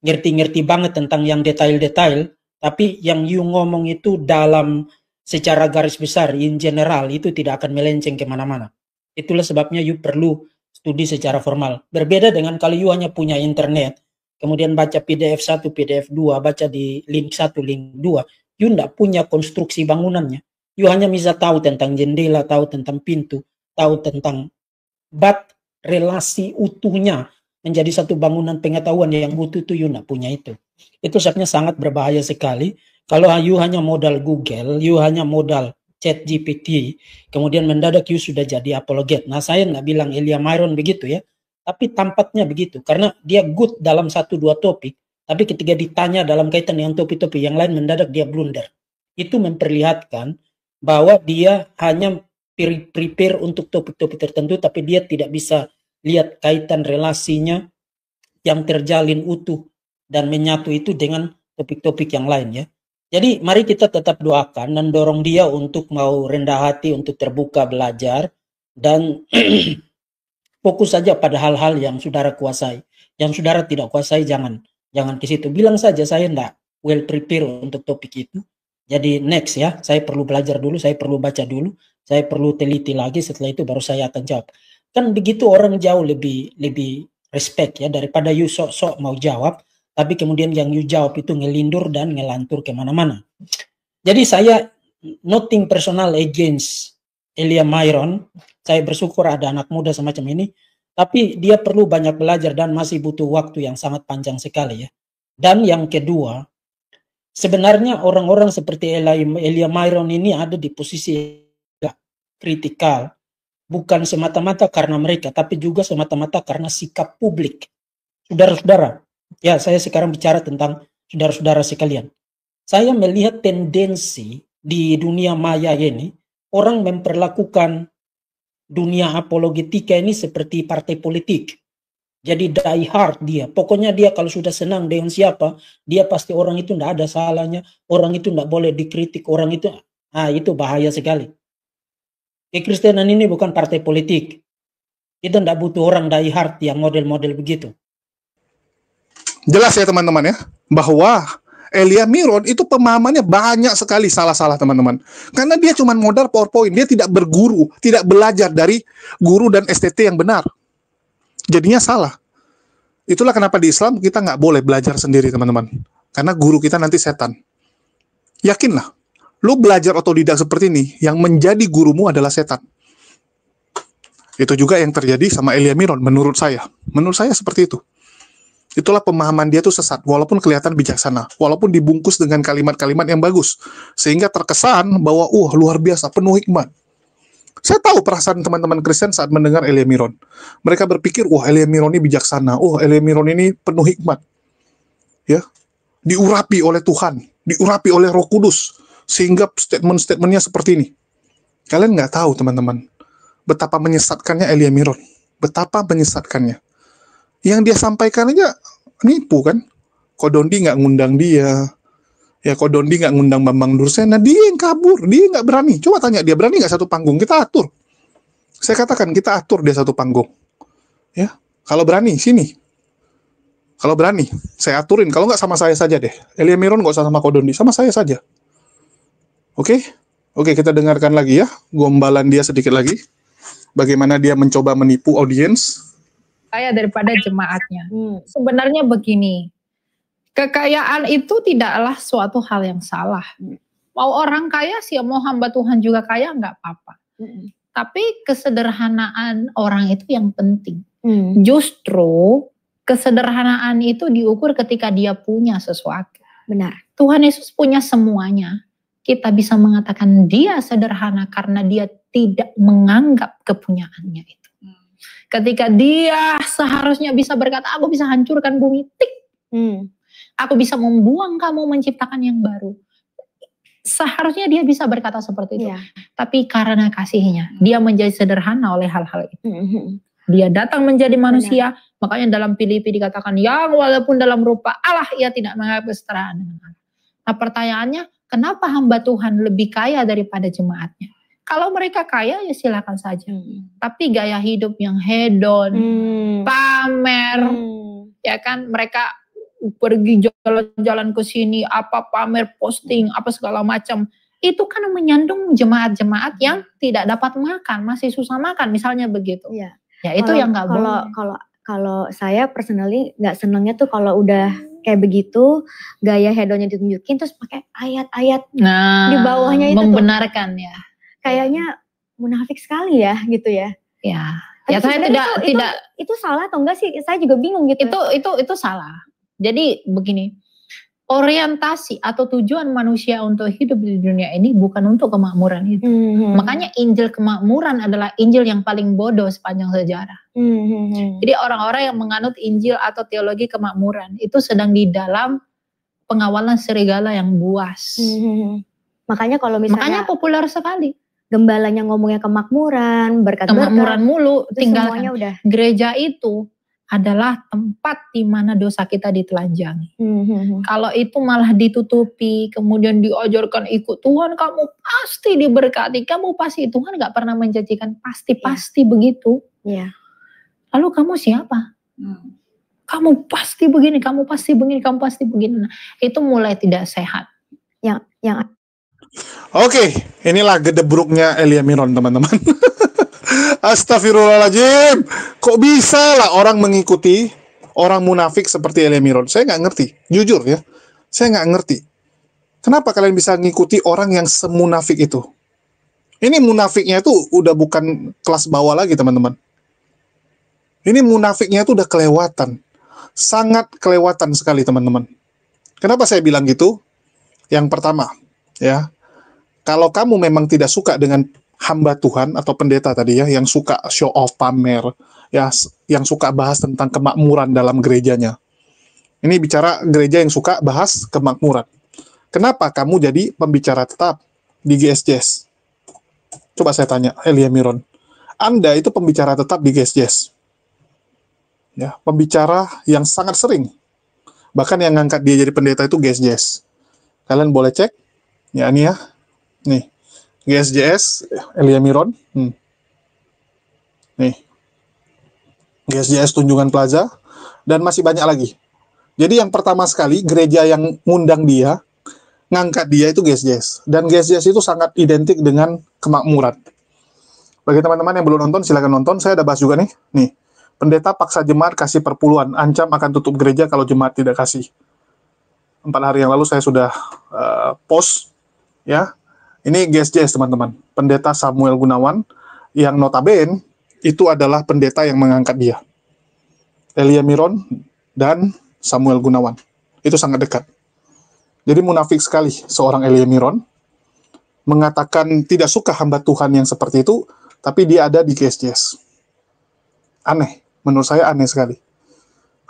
ngerti-ngerti banget tentang yang detail-detail, tapi yang you ngomong itu dalam secara garis besar, in general, itu tidak akan melenceng kemana-mana. Itulah sebabnya you perlu studi secara formal. Berbeda dengan kalau you hanya punya internet, kemudian baca PDF 1, PDF 2, baca di link 1, link 2, you tidak punya konstruksi bangunannya. You hanya bisa tahu tentang jendela, tahu tentang pintu, tahu tentang relasi utuhnya menjadi satu bangunan pengetahuan yang utuh itu you tidak punya itu. Itu sebenarnya sangat berbahaya sekali. Kalau you hanya modal Google, you hanya modal ChatGPT, kemudian mendadak you sudah jadi apologet. Nah, saya nggak bilang Elia Myron begitu ya, tapi tampaknya begitu. Karena dia good dalam 1-2 topik, tapi ketika ditanya dalam kaitan dengan topik-topik yang lain, mendadak dia blunder. Itu memperlihatkan bahwa dia hanya prepare untuk topik-topik tertentu, tapi dia tidak bisa lihat kaitan relasinya yang terjalin utuh dan menyatu itu dengan topik-topik yang lain ya. Jadi mari kita tetap doakan dan dorong dia untuk mau rendah hati, untuk terbuka belajar, dan fokus saja pada hal-hal yang saudara kuasai. Yang saudara tidak kuasai jangan ke situ. Bilang saja saya enggak well prepare untuk topik itu. Jadi next ya, saya perlu belajar dulu, saya perlu baca dulu, saya perlu teliti lagi, setelah itu baru saya akan jawab. Kan begitu orang jauh lebih respect ya, daripada you sok-sok mau jawab, tapi kemudian yang you jawab itu ngelindur dan ngelantur kemana-mana. Jadi saya nothing personal against Elia Myron. Saya bersyukur ada anak muda semacam ini. Tapi dia perlu banyak belajar dan masih butuh waktu yang sangat panjang sekali ya. Dan yang kedua, sebenarnya orang-orang seperti Elia Myron ini ada di posisi kritikal. Bukan semata-mata karena mereka, tapi juga semata-mata karena sikap publik. Saudara-saudara, ya, saya sekarang bicara tentang saudara-saudara sekalian. Saya melihat tendensi di dunia maya ini, orang memperlakukan dunia apologetika ini seperti partai politik. Jadi die hard dia. Pokoknya dia kalau sudah senang dengan siapa, dia pasti orang itu tidak ada salahnya, orang itu tidak boleh dikritik, orang itu, itu bahaya sekali. Kekristenan ini bukan partai politik. Kita tidak butuh orang die hard yang model-model begitu. Jelas ya teman-teman ya, bahwa Elia Myron itu pemahamannya banyak sekali salah-salah teman-teman. Karena dia cuma modal PowerPoint, dia tidak berguru, tidak belajar dari guru dan STT yang benar. Jadinya salah. Itulah kenapa di Islam kita nggak boleh belajar sendiri teman-teman. Karena guru kita nanti setan. Yakinlah, lu belajar otodidak seperti ini, yang menjadi gurumu adalah setan. Itu juga yang terjadi sama Elia Myron menurut saya. Menurut saya seperti itu. Itulah pemahaman dia tuh sesat, walaupun kelihatan bijaksana, walaupun dibungkus dengan kalimat-kalimat yang bagus, sehingga terkesan bahwa luar biasa, penuh hikmat. Saya tahu perasaan teman-teman Kristen saat mendengar Elia Myron. Mereka berpikir, Elia Myron ini bijaksana, Elia Myron ini penuh hikmat. Ya, diurapi oleh Tuhan, diurapi oleh Roh Kudus, sehingga statement-statementnya seperti ini. Kalian nggak tahu teman-teman, betapa menyesatkannya Elia Myron, betapa menyesatkannya. Yang dia sampaikan aja nipu kan. Kodondi nggak ngundang dia. Ya Kodondi nggak ngundang Bambang Dursena. Dia yang kabur. Dia nggak berani. Coba tanya dia berani nggak satu panggung. Kita atur. Saya katakan kita atur dia satu panggung. Ya. Kalau berani sini. Kalau berani saya aturin. Kalau nggak sama saya saja deh. Elia Myron nggak usah sama Kodondi. Sama saya saja. Oke. Oke, kita dengarkan lagi ya. Gombalan dia sedikit lagi. Bagaimana dia mencoba menipu audiens. Kaya daripada jemaatnya. Sebenarnya begini, kekayaan itu tidaklah suatu hal yang salah. Mau orang kaya sih, mau hamba Tuhan juga kaya nggak apa-apa. Tapi kesederhanaan orang itu yang penting. Justru kesederhanaan itu diukur ketika dia punya sesuatu. Benar. Tuhan Yesus punya semuanya. Kita bisa mengatakan dia sederhana karena dia tidak menganggap kepunyaannya itu. Ketika dia seharusnya bisa berkata, aku bisa hancurkan bumi, tik. Aku bisa membuang kamu, menciptakan yang baru. Seharusnya dia bisa berkata seperti itu. Tapi karena kasihnya, dia menjadi sederhana oleh hal-hal itu. Dia datang menjadi manusia, makanya dalam Filipi dikatakan, yang walaupun dalam rupa Allah, ia tidak menganggap kesetaraan dengan Allah. Nah pertanyaannya, kenapa hamba Tuhan lebih kaya daripada jemaatnya? Kalau mereka kaya ya silakan saja. Tapi gaya hidup yang hedon, pamer, ya kan, mereka pergi jalan-jalan ke sini, apa pamer, posting, apa segala macam. Itu kan menyandung jemaat-jemaat yang tidak dapat makan, masih susah makan, misalnya begitu. Ya itu yang nggak boleh. kalau saya personally nggak senangnya tuh kalau udah kayak begitu, gaya hedonnya ditunjukin terus pakai ayat-ayat di bawahnya itu membenarkan tuh. Ya. Kayaknya munafik sekali ya gitu ya. Ya. Ya saya tidak itu salah atau enggak sih? Saya juga bingung gitu. Itu salah. Jadi begini, orientasi atau tujuan manusia untuk hidup di dunia ini bukan untuk kemakmuran itu. Makanya Injil kemakmuran adalah Injil yang paling bodoh sepanjang sejarah. Jadi orang-orang yang menganut Injil atau teologi kemakmuran itu sedang di dalam pengawalan serigala yang buas. Makanya kalau misalnya populer sekali. Gembalanya ngomongnya kemakmuran, berkat-berkat. Kemakmuran mulu, tinggalkan. Udah. Gereja itu adalah tempat di mana dosa kita ditelanjangi. Kalau itu malah ditutupi, kemudian diajarkan ikut Tuhan, kamu pasti diberkati, kamu pasti, Tuhan gak pernah menjanjikan pasti begitu. Lalu kamu siapa? Kamu pasti begini, kamu pasti begini, kamu pasti begini. Nah, itu mulai tidak sehat. Yang Oke, inilah gedebruknya Elia Miron, teman-teman. Astagfirullahaladzim. Kok bisa lah orang mengikuti orang munafik seperti Elia Miron? Saya nggak ngerti, jujur ya. Saya nggak ngerti. Kenapa kalian bisa ngikuti orang yang semunafik itu? Ini munafiknya itu udah bukan kelas bawah lagi, teman-teman. Ini munafiknya itu udah kelewatan. Sangat kelewatan sekali, teman-teman. Kenapa saya bilang gitu? Yang pertama, ya. Kalau kamu memang tidak suka dengan hamba Tuhan atau pendeta tadi ya, yang suka show off, pamer, ya, yang suka bahas tentang kemakmuran dalam gerejanya. Ini bicara gereja yang suka bahas kemakmuran. Kenapa kamu jadi pembicara tetap di GSJS? Coba saya tanya, Elia Miron. Anda itu pembicara tetap di GSJS. Ya, pembicara yang sangat sering. Bahkan yang ngangkat dia jadi pendeta itu GSJS. Kalian boleh cek. Ya, ini ya. Nih, GSJS, Elia Miron. Nih, GSJS Tunjungan Plaza. Dan masih banyak lagi. Jadi yang pertama sekali, gereja yang ngundang dia, ngangkat dia itu GSJS. Dan GSJS itu sangat identik dengan kemakmuran. Bagi teman-teman yang belum nonton, silakan nonton. Saya ada bahas juga nih. Nih, pendeta paksa jemaat kasih perpuluhan. Ancam akan tutup gereja kalau jemaat tidak kasih. 4 hari yang lalu saya sudah post. Ya. Ini GSJS, teman-teman. Pendeta Samuel Gunawan, yang notabene itu adalah pendeta yang mengangkat dia. Elia Miron dan Samuel Gunawan. Itu sangat dekat. Jadi munafik sekali seorang Elia Miron mengatakan tidak suka hamba Tuhan yang seperti itu, tapi dia ada di GSJS. Aneh. Menurut saya aneh sekali.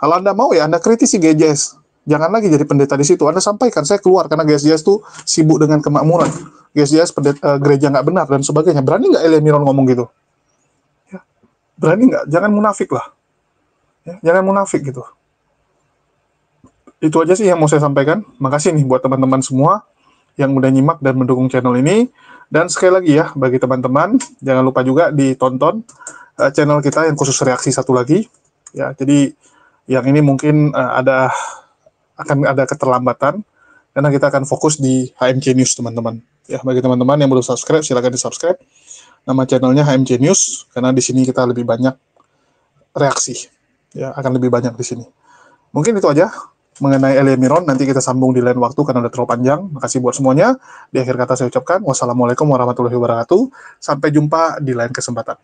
Kalau Anda mau ya, Anda kritisi GSJS. Jangan lagi jadi pendeta di situ. Anda sampaikan, saya keluar karena GSJS itu sibuk dengan kemakmuran. GSJS gereja nggak benar dan sebagainya. Berani nggak Elia Miron ngomong gitu? Ya, berani nggak? Jangan munafik lah. Ya, jangan munafik gitu. Itu aja sih yang mau saya sampaikan. Makasih nih buat teman-teman semua yang udah nyimak dan mendukung channel ini. Dan sekali lagi ya, bagi teman-teman, jangan lupa juga ditonton channel kita yang khusus reaksi satu lagi. Ya, jadi yang ini mungkin akan ada keterlambatan karena kita akan fokus di HMC News, teman-teman. Ya, bagi teman-teman yang belum subscribe, silakan di-subscribe. Nama channelnya HMC News karena di sini kita lebih banyak reaksi. Ya, akan lebih banyak di sini. Mungkin itu aja mengenai Elia Miron. Nanti kita sambung di lain waktu karena udah terlalu panjang. Makasih buat semuanya. Di akhir kata saya ucapkan wassalamualaikum warahmatullahi wabarakatuh. Sampai jumpa di lain kesempatan.